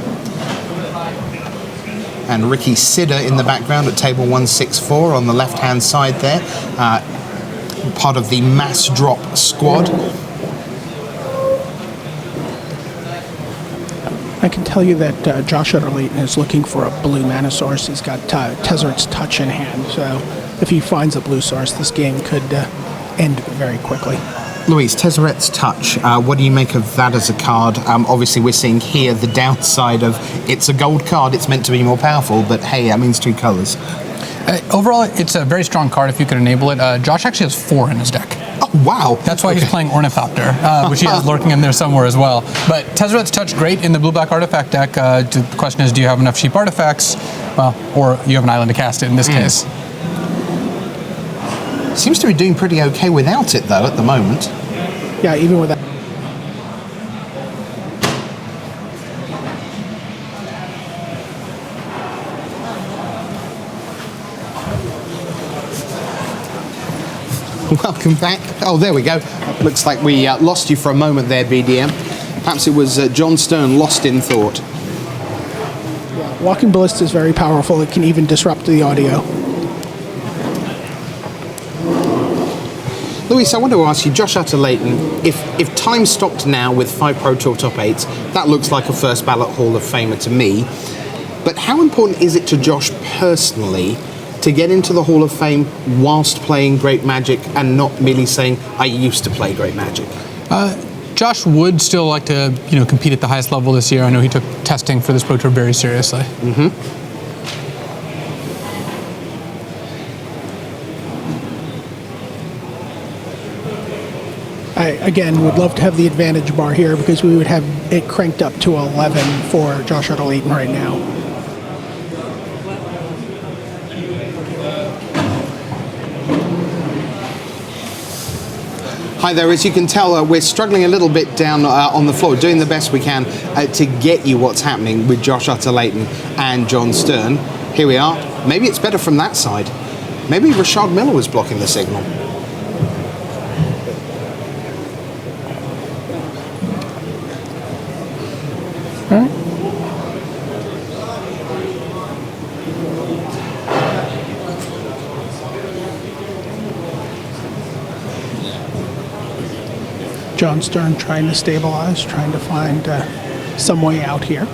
And Ricky Sidder in the background at table 164 on the left-hand side there. Part of the mass drop squad. I can tell you that Josh Utter-Leyton is looking for a blue mana source. He's got Tezzeret's Touch in hand, so if he finds a blue source, this game could end very quickly. Luis, Tezzeret's Touch, what do you make of that as a card? Obviously, we're seeing here the downside of it's a gold card, it's meant to be more powerful, but hey, that means 2 colors. Overall, it's a very strong card if you can enable it. Josh actually has 4 in his deck. Oh, wow. That's why he's playing Ornithopter, which he has lurking in there somewhere as well. But Tezzeret's Touch, great in the blue-black artifact deck. The question is, do you have enough cheap artifacts? Well, or you have an island to cast it in this case. Seems to be doing pretty okay without it, though, at the moment. Yeah, even with that. Welcome back. Oh, there we go. Looks like we lost you for a moment there, BDM. Perhaps it was John Stern lost in thought. Yeah, Walking Ballista is very powerful. It can even disrupt the audio. Luis, I want to ask you, Josh Utter-Leyton, if time stopped now with 5 Pro Tour top 8s, that looks like a first ballot Hall of Famer to me. But how important is it to Josh personally to get into the Hall of Fame whilst playing great Magic and not merely saying, I used to play great Magic? Josh would still like to, compete at the highest level this year. I know he took testing for this Pro Tour very seriously. I, again, would love to have the advantage bar here because we would have it cranked up to 11 for Josh Utter-Leyton right now. Hi there, as you can tell, we're struggling a little bit down on the floor, doing the best we can to get you what's happening with Josh Utter-Leyton and John Stern. Here we are. Maybe it's better from that side. Maybe Rashad Miller was blocking the signal. All right. John Stern trying to stabilize, trying to find some way out here.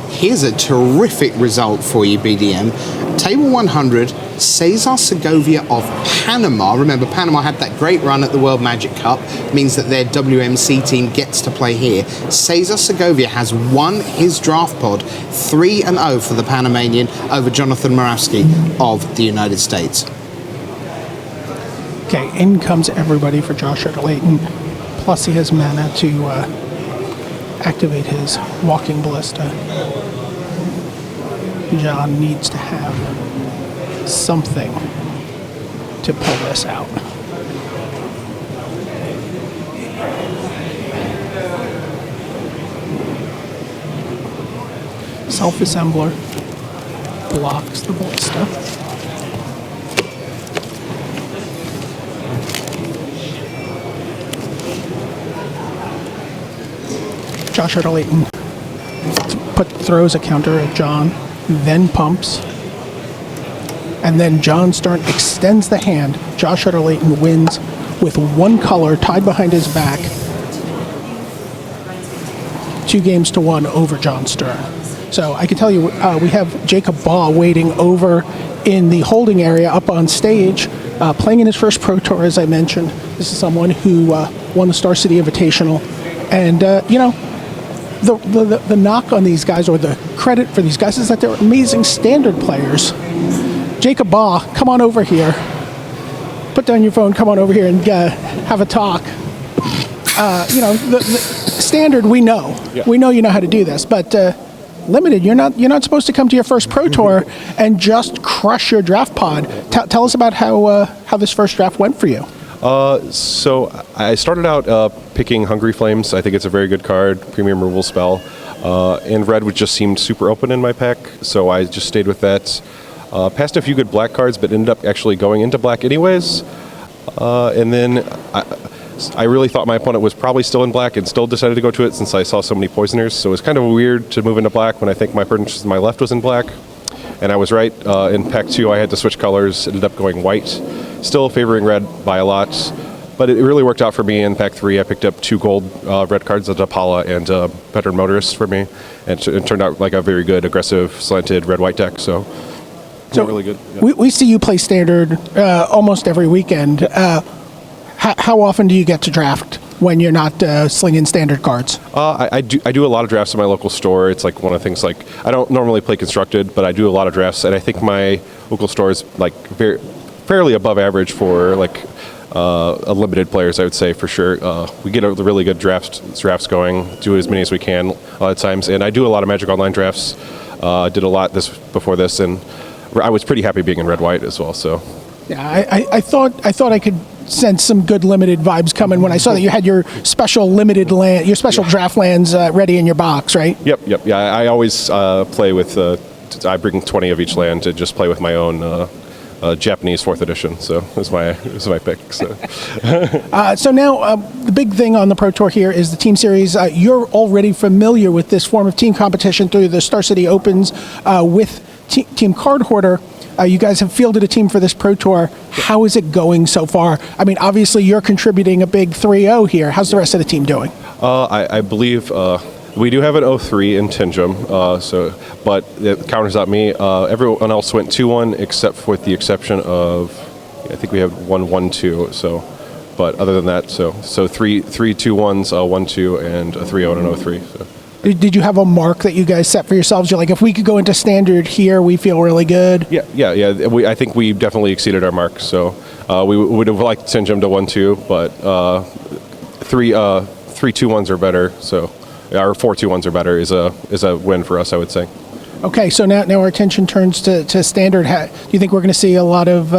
Here's a terrific result for you, BDM. Table 100, Cesar Segovia of Panama. Remember, Panama had that great run at the World Magic Cup. Means that their WMC team gets to play here. Cesar Segovia has won his draft pod 3-0 for the Panamanian over Jonathan Moravsky of the United States. Okay, in comes everybody for Josh Utter-Leyton. Plus he has mana to activate his walking ballista. John needs to have something to pull this out. Self-assembler blocks the ballista. Josh Utter-Leyton throws a counter at John, then pumps, and then John Stern extends the hand. Josh Utter-Leyton wins with one color tied behind his back, 2-1 over John Stern. So I can tell you, we have Jacob Baugh waiting over in the holding area up on stage, playing in his first Pro Tour, as I mentioned. This is someone who won the Star City Invitational, and you know, the knock on these guys, or the credit for these guys, is that they're amazing standard players. Jacob Baugh, come on over here. Put down your phone, come on over here and have a talk. You know, the standard, we know. Yeah. We know you know how to do this, but limited, you're not supposed to come to your first Pro Tour and just crush your draft pod. Tell us about how this first draft went for you. So I started out picking Hungry Flames. I think it's a very good card, premium removal spell. And red would just seemed super open in my pack, so I just stayed with that. Passed a few good black cards, but ended up actually going into black anyways. And then I really thought my opponent was probably still in black and still decided to go to it since I saw so many poisoners. So it was kind of weird to move into black when I think my person to my left was in black. And I was right. In pack 2, I had to switch colors, ended up going white. Still favoring red by a lot, but it really worked out for me. In pack 3, I picked up 2 gold red cards, a Dapala and a Veteran Motorist for me, and it turned out like a very good, aggressive, slanted red-white deck, so really good. Yeah. We see you play Standard almost every weekend. How often do you get to draft when you're not slinging Standard cards? I do a lot of drafts in my local store. It's like one of the things, like, I don't normally play Constructed, but I do a lot of drafts, and I think my local store is like fairly above average for like limited players, I would say, for sure. We get a really good drafts going, do as many as we can a lot of times, and I do a lot of Magic Online drafts. Did a lot before this, and I was pretty happy being in red-white as well. So yeah, I thought I could sense some good limited vibes coming when I saw that you had your special limited land, your special draft lands ready in your box, right? Yep. Yeah, I always play with. I bring 20 of each land to just play with my own. Japanese 4th edition, so it was my pick. So, so now the big thing on the Pro Tour here is the team series. You're already familiar with this form of team competition through the Star City Opens with Team Card Hoarder. You guys have fielded a team for this Pro Tour. How is it going so far? I mean, obviously you're contributing a big 3-0 here. How's the rest of the team doing? I believe we do have an 0-3 in Tinjum, but it counters out me. Everyone else went 2-1 except with the exception of, I think we have 1-1-2. So, but other than that, so 3 2-1s, 1-2, and a 3-0 and an 0-3. So. Did you have a mark that you guys set for yourselves? You're like, if we could go into standard here, we feel really good. Yeah. I think we definitely exceeded our mark. So we would have liked to change them to 1-2, but 3-2-1s are better. So our 4-2-1s are better is a win for us, I would say. Okay, so now our attention turns to standard. Do you think we're going to see a lot of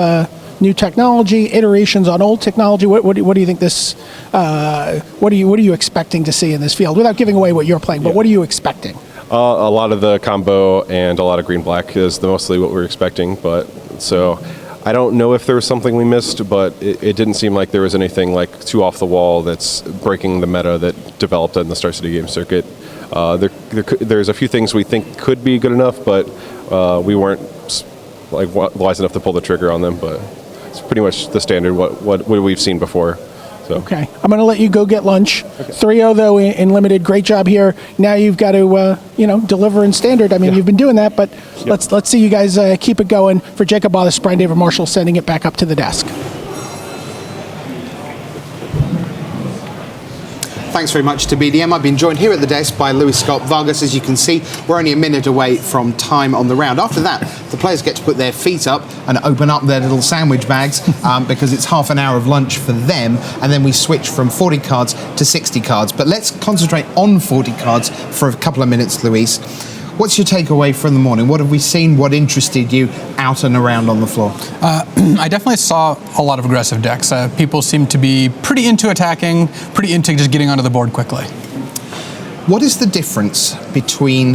new technology, iterations on old technology? What do you think this? What are you expecting to see in this field? Without giving away what you're playing, but what are you expecting? A lot of the combo and a lot of green-black is mostly what we're expecting. But so I don't know if there was something we missed, but it didn't seem like there was anything like too off the wall that's breaking the meta that developed in the Star City game circuit. There's a few things we think could be good enough, but we weren't like wise enough to pull the trigger on them. But it's pretty much the standard what we've seen before. So. Okay, I'm going to let you go get lunch. Okay. 3-0 though in limited. Great job here. Now you've got to deliver in standard. I mean, you've been doing that, but let's see you guys keep it going. For Jacob Bothus, Brian David Marshall sending it back up to the desk. Thanks very much to BDM. I've been joined here at the desk by Luis Scott Vargas. As you can see, we're only a minute away from time on the round. After that, the players get to put their feet up and open up their little sandwich bags because it's half an hour of lunch for them, and then we switch from 40 cards to 60 cards. But let's concentrate on 40 cards for a couple of minutes, Luis. What's your takeaway from the morning? What have we seen? What interested you out and around on the floor? I definitely saw a lot of aggressive decks. People seem to be pretty into attacking, pretty into just getting onto the board quickly. What is the difference between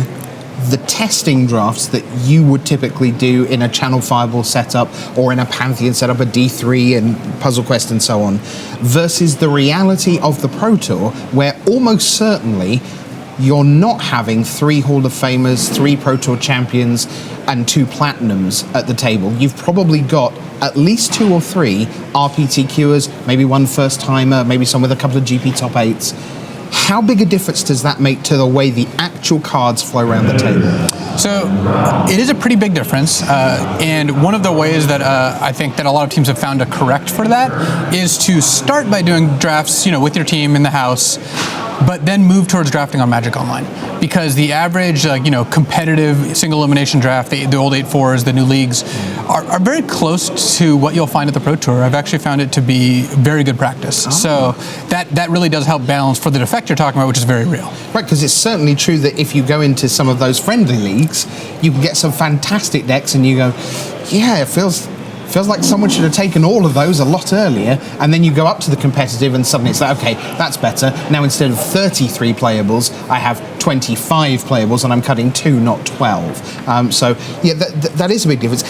the testing drafts that you would typically do in a Channel Fireball setup or in a Pantheon setup, a D3 and Puzzle Quest and so on, versus the reality of the Pro Tour, where almost certainly you're not having 3 Hall of Famers, 3 Pro Tour champions, and 2 Platinums at the table? You've probably got at least 2 or 3 RPTQers, maybe 1 first-timer, maybe some with a couple of GP top 8s. How big a difference does that make to the way the actual cards flow around the table? So it is a pretty big difference, and one of the ways that I think that a lot of teams have found to correct for that is to start by doing drafts, with your team in the house, but then move towards drafting on Magic Online, because the average, competitive single elimination draft, the old 8-4s, the new leagues, are very close to what you'll find at the Pro Tour. I've actually found it to be very good practice. Oh. So that really does help balance for the effect you're talking about, which is very real. Right, because it's certainly true that if you go into some of those friendly leagues, you can get some fantastic decks, and you go, yeah, it feels like someone should have taken all of those a lot earlier, and then you go up to the competitive and suddenly it's like, okay, that's better. Now instead of 33 playables, I have 25 playables and I'm cutting 2, not 12. So yeah, that is a big difference.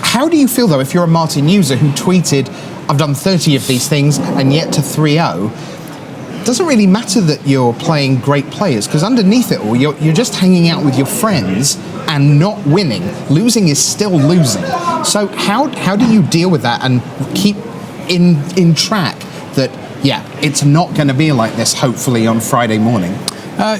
How do you feel though if you're a Martin user who tweeted, I've done 30 of these things and yet to 3-0? It doesn't really matter that you're playing great players, because underneath it all, you're just hanging out with your friends and not winning. Losing is still losing. So how do you deal with that and keep in track that, yeah, it's not going to be like this, hopefully, on Friday morning?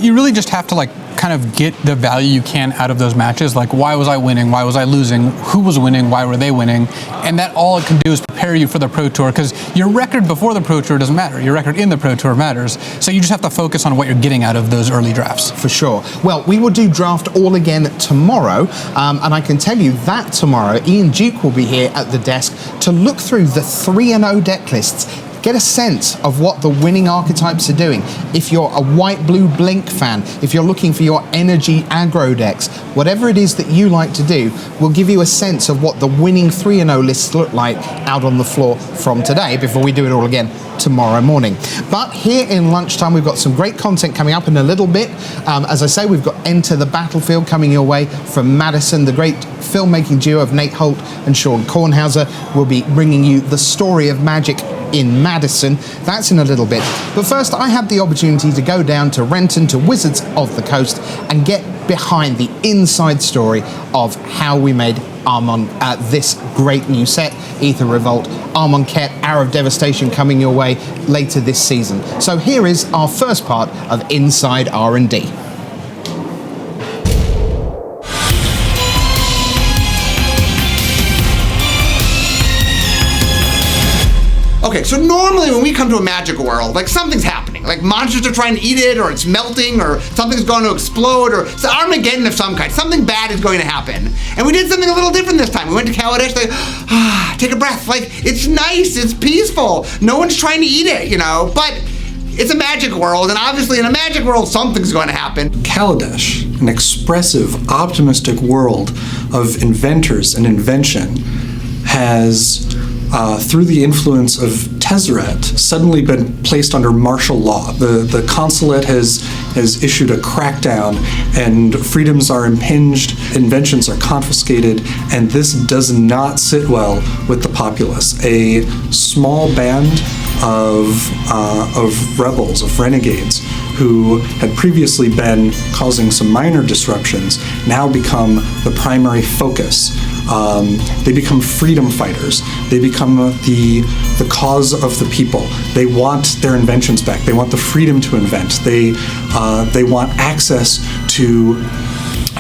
You really just have to kind of get the value you can out of those matches. Like, why was I winning? Why was I losing? Who was winning? Why were they winning? And that all it can do is prepare you for the Pro Tour, because your record before the Pro Tour doesn't matter. Your record in the Pro Tour matters. So you just have to focus on what you're getting out of those early drafts. For sure. Well, we will do draft all again tomorrow, and I can tell you that tomorrow Ian Duke will be here at the desk to look through the 3-0 deck lists. Get a sense of what the winning archetypes are doing. If you're a white-blue Blink fan, if you're looking for your energy aggro decks, whatever it is that you like to do, we'll give you a sense of what the winning 3-0 lists look like out on the floor from today before we do it all again tomorrow morning. But here in lunchtime, we've got some great content coming up in a little bit. As I say, we've got Enter the Battlefield coming your way from Madison. The great filmmaking duo of Nate Holt and Sean Kornhauser will be bringing you the story of Magic in Madison. That's in a little bit. But first, I had the opportunity to go down to Renton to Wizards of the Coast and get behind the inside story of how we made Armon this great new set, Aether Revolt, Armon-Ket, Hour of Devastation coming your way later this season. So here is our first part of Inside R&D. Okay, so normally when we come to a magic world, like something's happening. Like monsters are trying to eat it, or it's melting, or something's going to explode, or it's Armageddon of some kind. Something bad is going to happen. And we did something a little different this time. We went to Kaladesh, like, take a breath. Like, it's nice, it's peaceful. No one's trying to eat it, you know? But it's a magic world, and obviously in a magic world, something's going to happen. Kaladesh, an expressive, optimistic world of inventors and invention, has, through the influence of Tezzeret, suddenly been placed under martial law. The consulate has issued a crackdown, and freedoms are impinged, inventions are confiscated, and this does not sit well with the populace. A small band of rebels, of renegades, who had previously been causing some minor disruptions, now become the primary focus. They become freedom fighters. They become the cause of the people. They want their inventions back. They want the freedom to invent. They want access to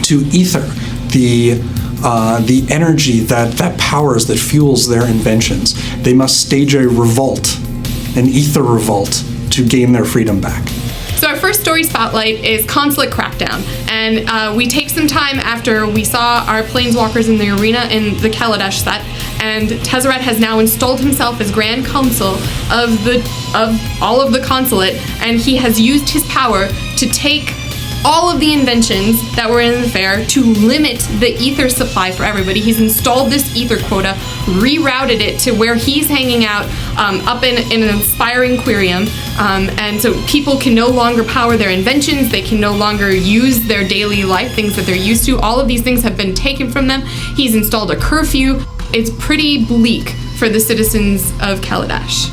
ether, the energy that powers, that fuels their inventions. They must stage a revolt, an ether revolt, to gain their freedom back. So our first story spotlight is Consulate Crackdown, and we take some time after we saw our planeswalkers in the arena in the Kaladesh set, and Tezzeret has now installed himself as Grand Consul of all of the Consulate, and he has used his power to take all of the inventions that were in the fair to limit the ether supply for everybody. He's installed this ether quota, rerouted it to where he's hanging out up in an inspiring aquarium, and so people can no longer power their inventions, they can no longer use their daily life, things that they're used to. All of these things have been taken from them. He's installed a curfew. It's pretty bleak for the citizens of Kaladesh.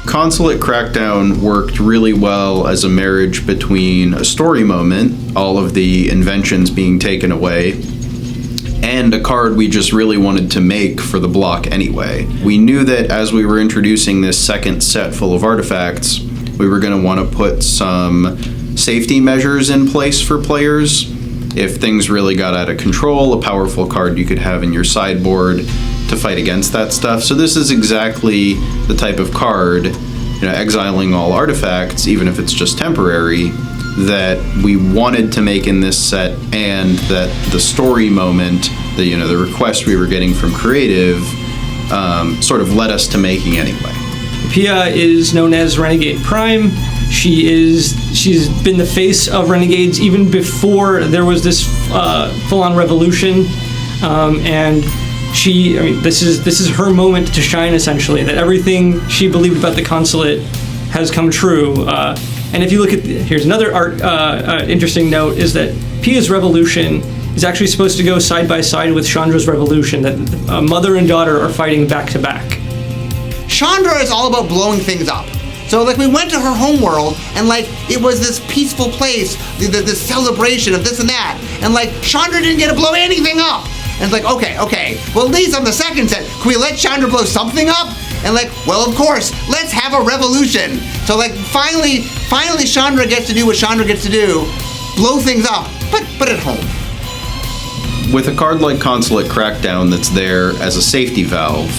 Consulate Crackdown worked really well as a marriage between a story moment, all of the inventions being taken away, and a card we just really wanted to make for the block anyway. We knew that as we were introducing this second set full of artifacts, we were going to want to put some safety measures in place for players. If things really got out of control, a powerful card you could have in your sideboard to fight against that stuff. So this is exactly the type of card, exiling all artifacts, even if it's just temporary, that we wanted to make in this set, and that the story moment, the request we were getting from creative, sort of led us to making anyway. Pia is known as Renegade Prime. She's been the face of Renegades even before there was this full-on revolution, and this is her moment to shine, essentially, that everything she believed about the consulate has come true. And if you look at, here's another interesting note, is that Pia's revolution is actually supposed to go side by side with Chandra's revolution, that mother and daughter are fighting back to back. Chandra is all about blowing things up. So we went to her homeworld, and it was this peaceful place, this celebration of this and that, and Chandra didn't get to blow anything up. And it's okay, well, at least on the second set, can we let Chandra blow something up? And well, of course, let's have a revolution. So finally Chandra gets to do what Chandra gets to do, blow things up, but at home. With a card like Consulate Crackdown that's there as a safety valve,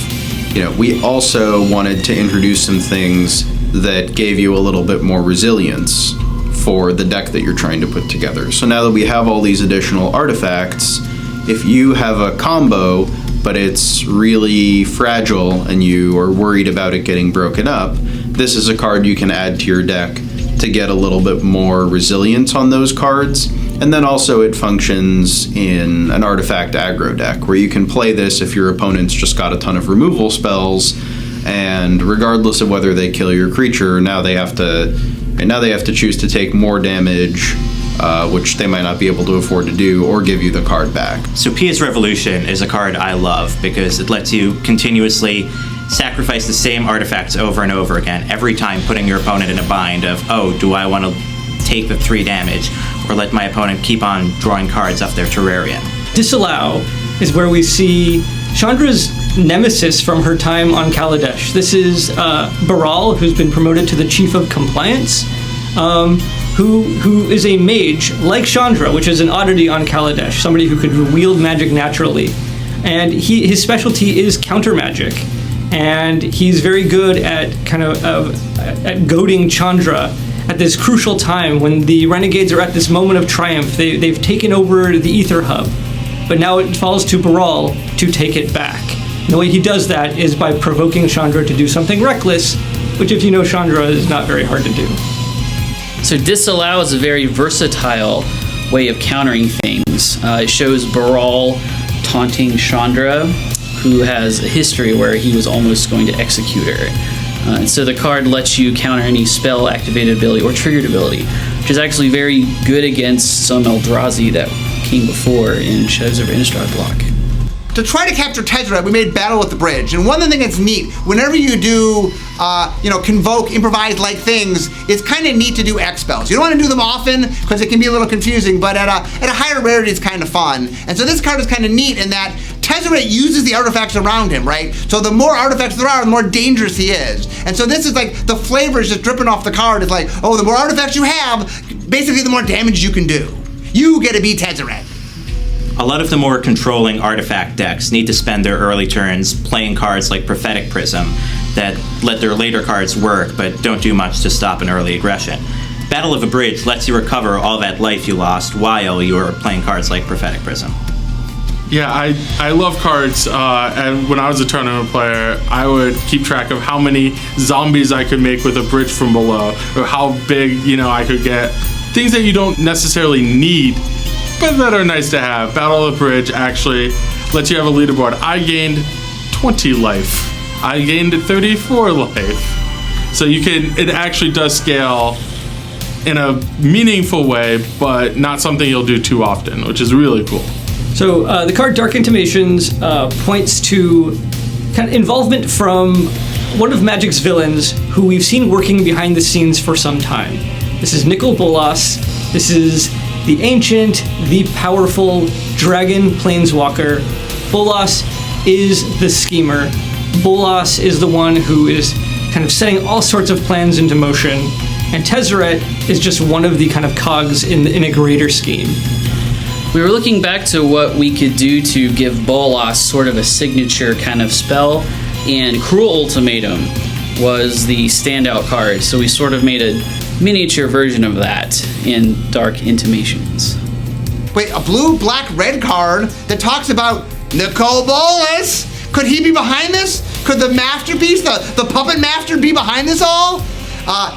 we also wanted to introduce some things that gave you a little bit more resilience for the deck that you're trying to put together. So now that we have all these additional artifacts, if you have a combo, but it's really fragile and you are worried about it getting broken up, this is a card you can add to your deck to get a little bit more resilience on those cards. And then also it functions in an artifact aggro deck, where you can play this if your opponent's just got a ton of removal spells, and regardless of whether they kill your creature, now they have to choose to take more damage, which they might not be able to afford to do, or give you the card back. So Pia's Revolution is a card I love because it lets you continuously sacrifice the same artifacts over and over again, every time putting your opponent in a bind of, oh, do I want to take the 3 damage, or let my opponent keep on drawing cards off their Terrarium. Disallow is where we see Chandra's nemesis from her time on Kaladesh. This is Baral, who's been promoted to the Chief of Compliance, who is a mage like Chandra, which is an oddity on Kaladesh, somebody who could wield magic naturally. And his specialty is counter magic. and he's very good at at goading Chandra at this crucial time when the Renegades are at this moment of triumph. They've taken over the Aether Hub, but now it falls to Baral to take it back. And the way he does that is by provoking Chandra to do something reckless, which, if you know Chandra, is not very hard to do. So Disallow is a very versatile way of countering things. It shows Baral taunting Chandra, who has a history where he was almost going to execute her. And so the card lets you counter any spell activated ability or triggered ability, which is actually very good against some Eldrazi that came before in Shadows over Innistrad block. To try to capture Tezzeret, we made Battle at the Bridge. And one thing that's neat, whenever you do, convoke, improvise-like things, it's kind of neat to do X spells. You don't want to do them often because it can be a little confusing, but at a higher rarity, it's kind of fun. And so this card is kind of neat in that Tezzeret uses the artifacts around him, right? So the more artifacts there are, the more dangerous he is. And so this is like the flavor is just dripping off the card. It's like, oh, the more artifacts you have, basically the more damage you can do. You get to be Tezzeret. A lot of the more controlling artifact decks need to spend their early turns playing cards like Prophetic Prism that let their later cards work but don't do much to stop an early aggression. Battle of a Bridge lets you recover all that life you lost while you're playing cards like Prophetic Prism. Yeah, I love cards, and when I was a tournament player, I would keep track of how many zombies I could make with a bridge from below, or how big, I could get. Things that you don't necessarily need, but that are nice to have. Battle of the Bridge actually lets you have a leaderboard. I gained 20 life. I gained 34 life. So it actually does scale in a meaningful way, but not something you'll do too often, which is really cool. So the card Dark Intimations points to kind of involvement from one of Magic's villains who we've seen working behind the scenes for some time. This is Nicol Bolas. This is the ancient, the powerful dragon planeswalker. Bolas is the schemer. Bolas is the one who is kind of setting all sorts of plans into motion. And Tezzeret is just one of the kind of cogs in a greater scheme. We were looking back to what we could do to give Bolas sort of a signature kind of spell, and Cruel Ultimatum was the standout card, so we sort of made a miniature version of that in Dark Intimations. Wait, a blue, black, red card that talks about Nicol Bolas? Could he be behind this? Could the masterpiece, the puppet master, be behind this all?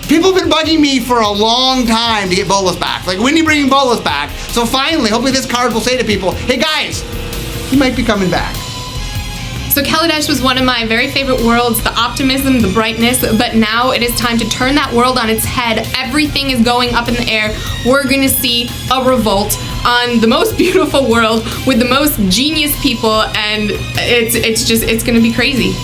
People have been bugging me for a long time to get Bolas back. Like, when are you bringing Bolas back? So finally, hopefully this card will say to people, hey guys, he might be coming back. So Kaladesh was one of my very favorite worlds, the optimism, the brightness, but now it is time to turn that world on its head. Everything is going up in the air. We're gonna see a revolt on the most beautiful world with the most genius people, and it's gonna be crazy.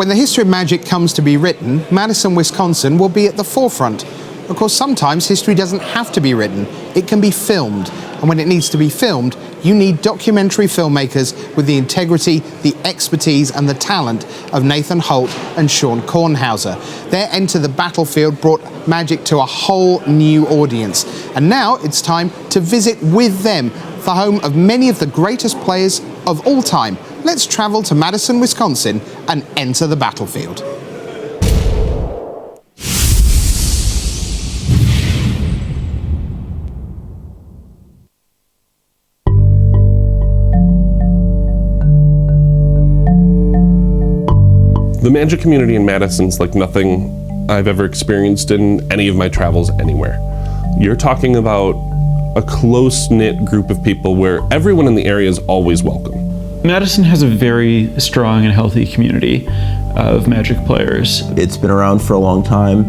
When the history of Magic comes to be written, Madison, Wisconsin will be at the forefront. Of course, sometimes history doesn't have to be written. It can be filmed. And when it needs to be filmed, you need documentary filmmakers with the integrity, the expertise, and the talent of Nathan Holt and Sean Kornhauser. Their Enter the Battlefield brought Magic to a whole new audience. And now it's time to visit with them, the home of many of the greatest players of all time. Let's travel to Madison, Wisconsin, and enter the battlefield. The Magic community in Madison's like nothing I've ever experienced in any of my travels anywhere. You're talking about a close-knit group of people where everyone in the area is always welcome. Madison has a very strong and healthy community of Magic players. It's been around for a long time.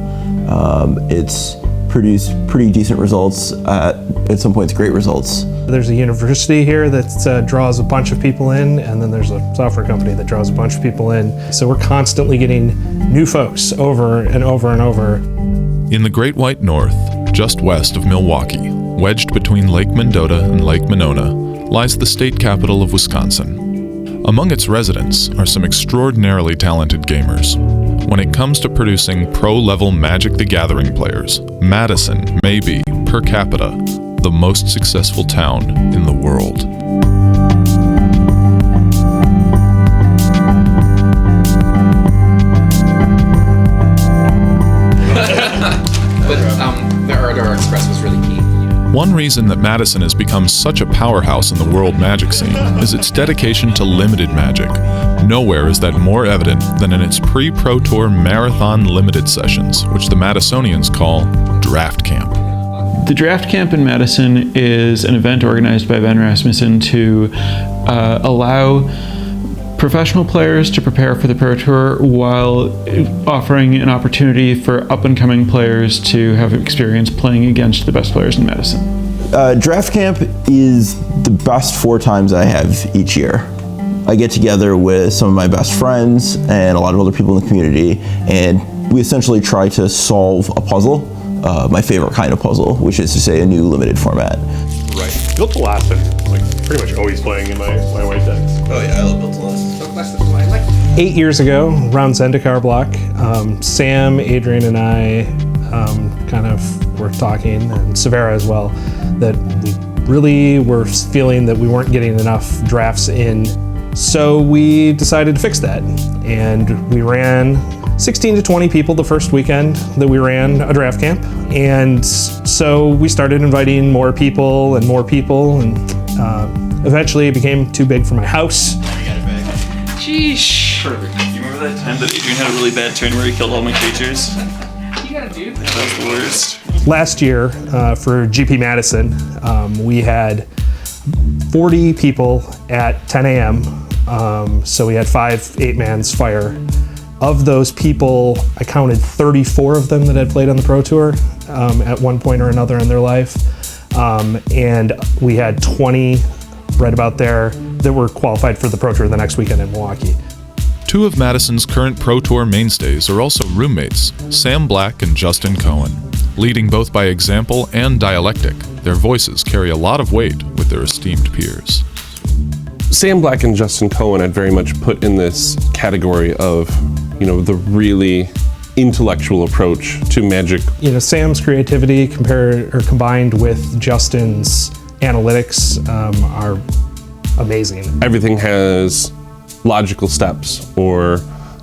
It's produced pretty decent results, at some points great results. There's a university here that draws a bunch of people in, and then there's a software company that draws a bunch of people in. So we're constantly getting new folks over and over and over. In the Great White North, just west of Milwaukee, wedged between Lake Mendota and Lake Monona, lies the state capital of Wisconsin. Among its residents are some extraordinarily talented gamers. When it comes to producing pro-level Magic the Gathering players, Madison may be, per capita, the most successful town in the world. But our Express was really key. One reason that Madison has become such a powerhouse in the world Magic scene is its dedication to limited Magic. Nowhere is that more evident than in its pre-Pro Tour Marathon limited sessions, which the Madisonians call Draft Camp. The Draft Camp in Madison is an event organized by Ben Rasmussen to allow professional players to prepare for the Pro Tour while offering an opportunity for up-and-coming players to have experience playing against the best players in Madison. Draft Camp is the best 4 times I have each year. I get together with some of my best friends and a lot of other people in the community, and we essentially try to solve a puzzle, my favorite kind of puzzle, which is to say a new limited format. Right. Built to Last, I'm like pretty much always playing in my white decks. Oh yeah, I love Built to Last. 8 years ago, around Zendikar block, Sam, Adrian, and I kind of were talking, and Severa as well, that we really were feeling that we weren't getting enough drafts in. So we decided to fix that, and we ran 16 to 20 people the first weekend that we ran a draft camp. And so we started inviting more people, and eventually it became too big for my house. Sheesh. Perfect. You remember that time that Adrian had a really bad turn where he killed all my creatures? You gotta do that. That was the worst. Last year, for GP Madison, we had 40 people at 10 a.m. So we had 5 8-mans fire. Of those people, I counted 34 of them that had played on the Pro Tour at one point or another in their life. And we had 20 right about there that were qualified for the Pro Tour the next weekend in Milwaukee. 2 of Madison's current Pro Tour mainstays are also roommates, Sam Black and Justin Cohen. Leading both by example and dialectic, their voices carry a lot of weight with their esteemed peers. Sam Black and Justin Cohen I'd very much put in this category of, the really intellectual approach to Magic. Sam's creativity combined with Justin's analytics are amazing. Everything has logical steps or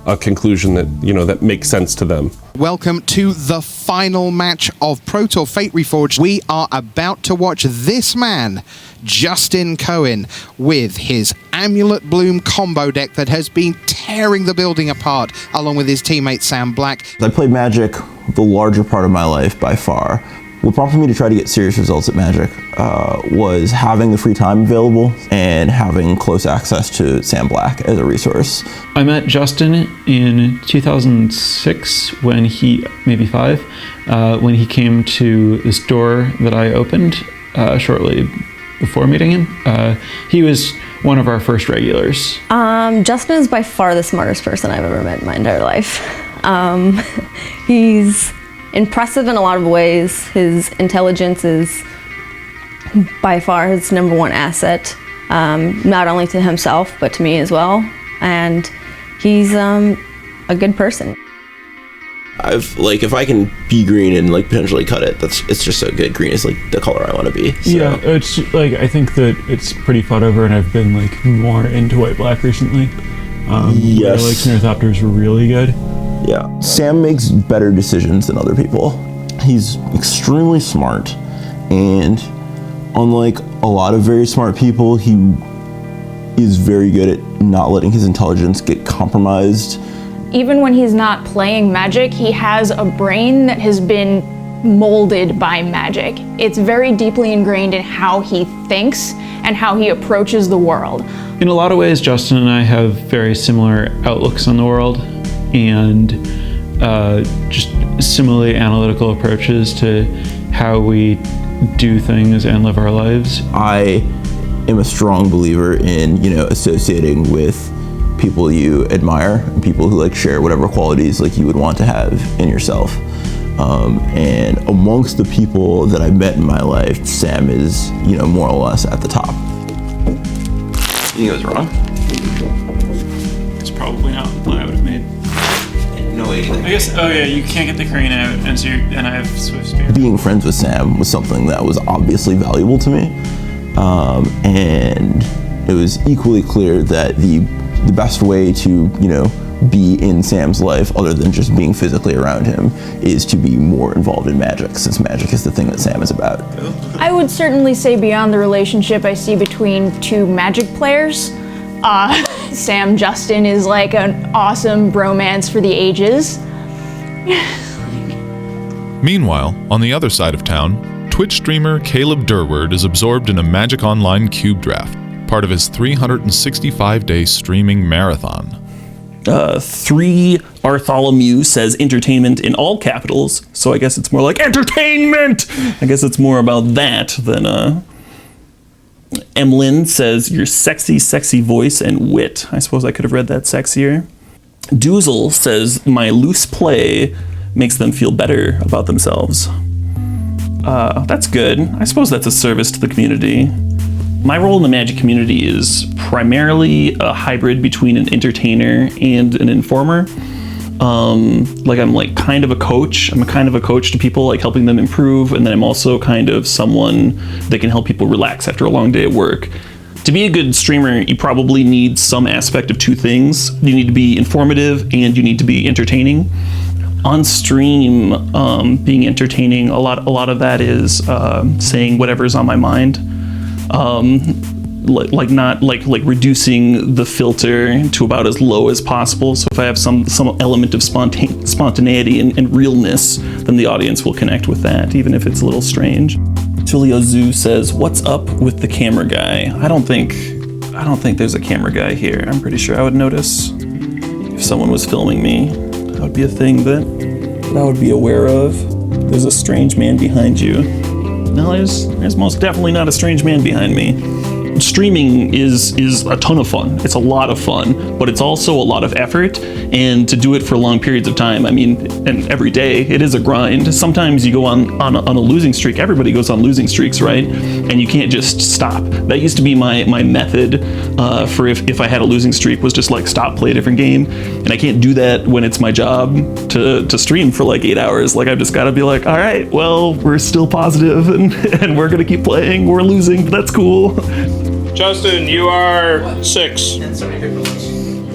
a conclusion that, that makes sense to them. Welcome to the final match of Pro Tour Fate Reforged. We are about to watch this man, Justin Cohen, with his Amulet Bloom combo deck that has been tearing the building apart, along with his teammate Sam Black. I played Magic the larger part of my life by far. What prompted me to try to get serious results at Magic was having the free time available and having close access to Sam Black as a resource. I met Justin in 2006 when maybe 5, when he came to the store that I opened shortly before meeting him. He was one of our first regulars. Justin is by far the smartest person I've ever met in my entire life. He's impressive in a lot of ways. His intelligence is by far his #1 asset, not only to himself, but to me as well. And he's a good person. If I can be green and potentially cut it, it's just so good. Green is the color I want to be. So. Yeah, it's I think that it's pretty fought over, and I've been more into white-black recently. Yes. Snurthopters were really good. Yeah. Sam makes better decisions than other people. He's extremely smart, and unlike a lot of very smart people, he is very good at not letting his intelligence get compromised. Even when he's not playing Magic, he has a brain that has been molded by Magic. It's very deeply ingrained in how he thinks and how he approaches the world. In a lot of ways, Justin and I have very similar outlooks on the world, and just similarly analytical approaches to how we do things and live our lives. I am a strong believer in, associating with people you admire, and people who share whatever qualities you would want to have in yourself. And amongst the people that I've met in my life, Sam is, more or less at the top. You think it was wrong? It's probably not the play I would have made. No way. I guess. Oh yeah, you can't get the crane out, and I have Swift Spear. Being friends with Sam was something that was obviously valuable to me, and it was equally clear that the best way to be in Sam's life, other than just being physically around him, is to be more involved in Magic, since Magic is the thing that Sam is about. I would certainly say beyond the relationship I see between two Magic players, Sam Justin is an awesome bromance for the ages. Meanwhile, on the other side of town, Twitch streamer Caleb Durward is absorbed in a Magic Online cube draft, part of his 365-day streaming marathon. 3 Bartholomew says entertainment in all capitals, so I guess it's more like entertainment! I guess it's more about that than, Emlyn says your sexy, sexy voice and wit. I suppose I could have read that sexier. Doozle says my loose play makes them feel better about themselves. That's good. I suppose that's a service to the community. My role in the Magic community is primarily a hybrid between an entertainer and an informer. I'm kind of a coach. I'm a kind of a coach to people, helping them improve, and then I'm also kind of someone that can help people relax after a long day at work. To be a good streamer, you probably need some aspect of 2 things. You need to be informative and you need to be entertaining. On stream, being entertaining, a lot of that is saying whatever's on my mind. Reducing the filter to about as low as possible. So if I have some element of spontaneity and realness, then the audience will connect with that, even if it's a little strange. Tulio Zoo says, "What's up with the camera guy?" I don't think there's a camera guy here. I'm pretty sure I would notice if someone was filming me. That would be a thing that I would be aware of. There's a strange man behind you. No, there's most definitely not a strange man behind me. Streaming is a ton of fun. It's a lot of fun, but it's also a lot of effort, and to do it for long periods of time, and every day, it is a grind. Sometimes you go on a losing streak. Everybody goes on losing streaks, right? And you can't just stop. That used to be my method for if I had a losing streak, was just stop, play a different game. And I can't do that when it's my job to stream for 8 hours. I've just got to be all right, well, we're still positive and we're going to keep playing. We're losing, but that's cool. Justin, you are 6.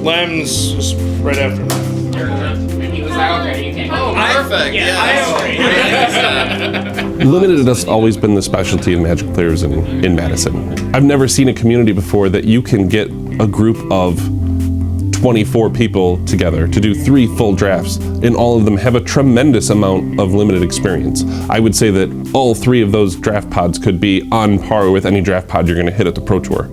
Lem's is right after me. Perfect. Limited has always been the specialty in Magic players in Madison. I've never seen a community before that you can get a group of 24 people together to do 3 full drafts, and all of them have a tremendous amount of limited experience. I would say that all 3 of those draft pods could be on par with any draft pod you're going to hit at the Pro Tour.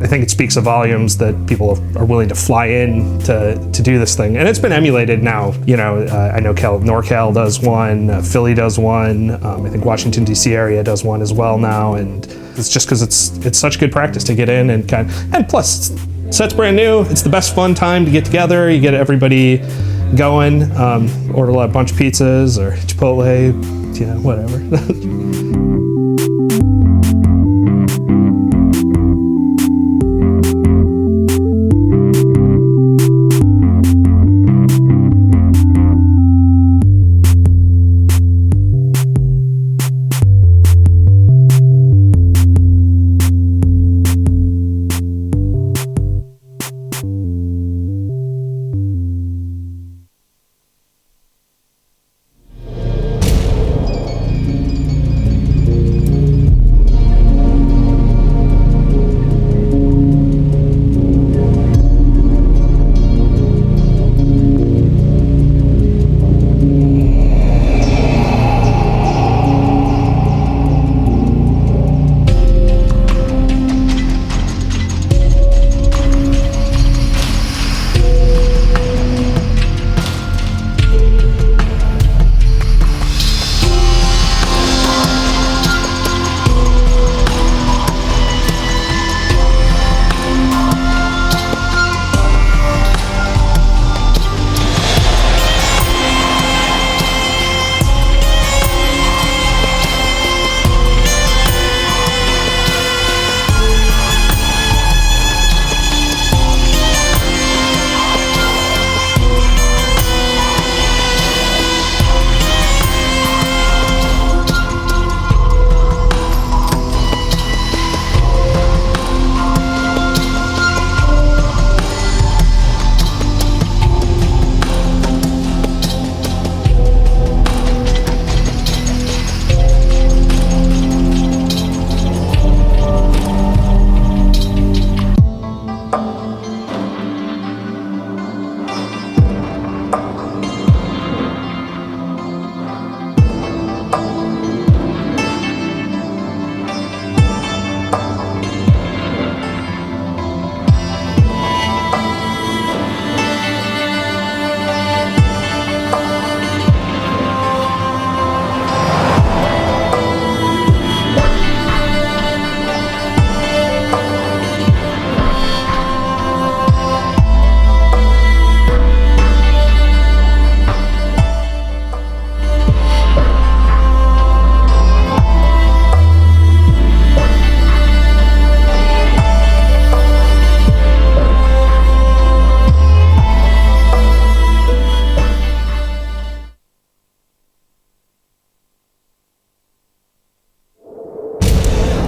I think it speaks of volumes that people are willing to fly in to do this thing. And it's been emulated now. You know, I know NorCal does one, Philly does one, I think Washington, D.C. area does one as well now. And it's just because it's such good practice to get in and and plus, set's brand new. It's the best fun time to get together. You get everybody going, order a bunch of pizzas or Chipotle, whatever.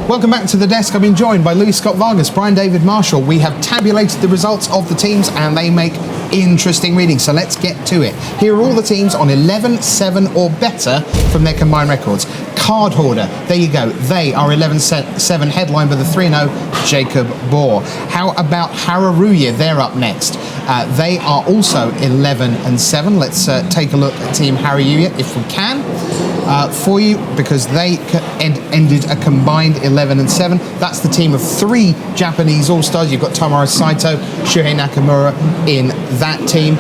Welcome back to the desk. I've been joined by Louis Scott Vargas, Brian David Marshall. We have tabulated the results of the teams and they make interesting reading. So let's get to it. Here are all the teams on 11, 7 or better from their combined records. Card Hoarder, there you go. They are 11-7, headlined by the 3-0 Jacob Bohr. How about Hararuya? They're up next. They are also 11-7. Let's take a look at Team Hararuya if we can. For you, because they ended a combined 11-7. That's the team of 3 Japanese All-Stars. You've got Tomohiro Saito, Shuhei Nakamura in that team.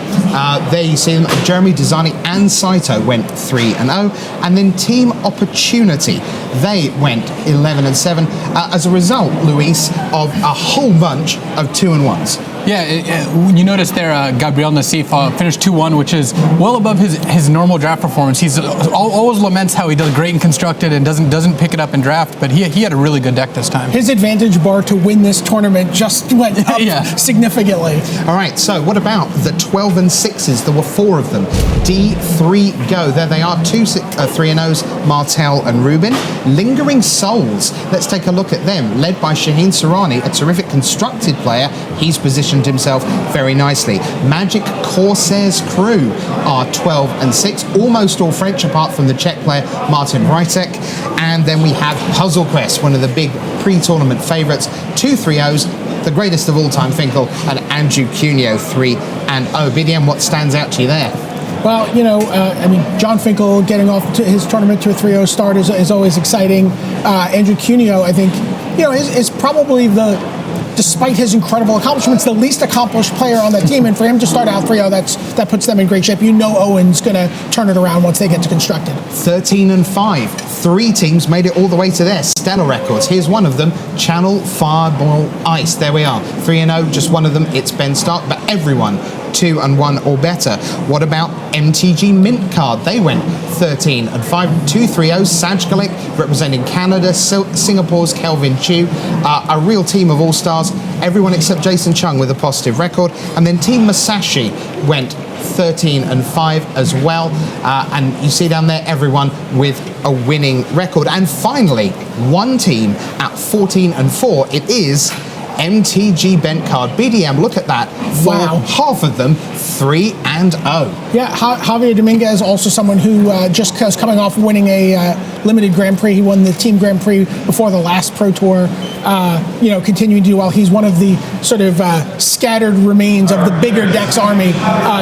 There you see them. Jeremy Desani and Saito went 3-0. And then Team Opportunity, they went 11-7 as a result, Luis, of a whole bunch of 2-1s. Yeah, you notice there, Gabriel Nassif finished 2-1, which is well above his normal draft performance. He's always laments how he does great in constructed and doesn't pick it up in draft, but he had a really good deck this time. His advantage bar to win this tournament just went up significantly. All right, so what about the 12-6s? There were 4 of them. D3 Go. There they are, 2 3-0s, Martell and Rubin. Lingering Souls. Let's take a look at them. Led by Shaheen Surani, a terrific constructed player. He's positioned himself very nicely. Magic Corsairs Crew are 12-6, almost all French apart from the Czech player Martin Rajtek. And then we have Puzzle Quest, one of the big pre-tournament favourites, 2 3-0s, the greatest of all time, Finkel, and Andrew Cuneo 3-0. BDM, what stands out to you there? Well, you know, I mean, John Finkel getting off to his tournament to a 3-0 start is always exciting. Andrew Cuneo, I think, you know, is probably the despite his incredible accomplishments, the least accomplished player on that team. And for him to start out 3-0, that puts them in great shape. You know Owen's going to turn it around once they get to Constructed. 13-5. 3 teams made it all the way to their stellar records. Here's one of them, Channel Fireball Ice. There we are. 3-0, just one of them. It's Ben Stark, but everyone 2-1 or better. What about MTG Mint Card? They went 13-5, 2-3-0. Sajgalik representing Canada, Singapore's Kelvin Chu. A real team of all-stars. Everyone except Jason Chung with a positive record. And then Team Masashi went 13-5 as well. And you see down there everyone with a winning record. And finally, one team at 14-4. It is MTG Bent Card. BDM, look at that. Wow. Half of them 3-0. Yeah, Javier Dominguez, also someone who just coming off winning a limited Grand Prix. He won the Team Grand Prix before the last Pro Tour. Continuing to do well. He's one of the sort of scattered remains of the bigger Dex army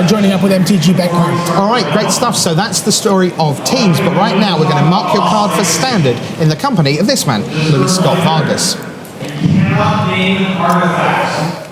joining up with MTG Bent Card. All right, great stuff. So that's the story of teams. But right now we're going to mark your card for standard in the company of this man, Louis Scott Vargas. Name artifacts.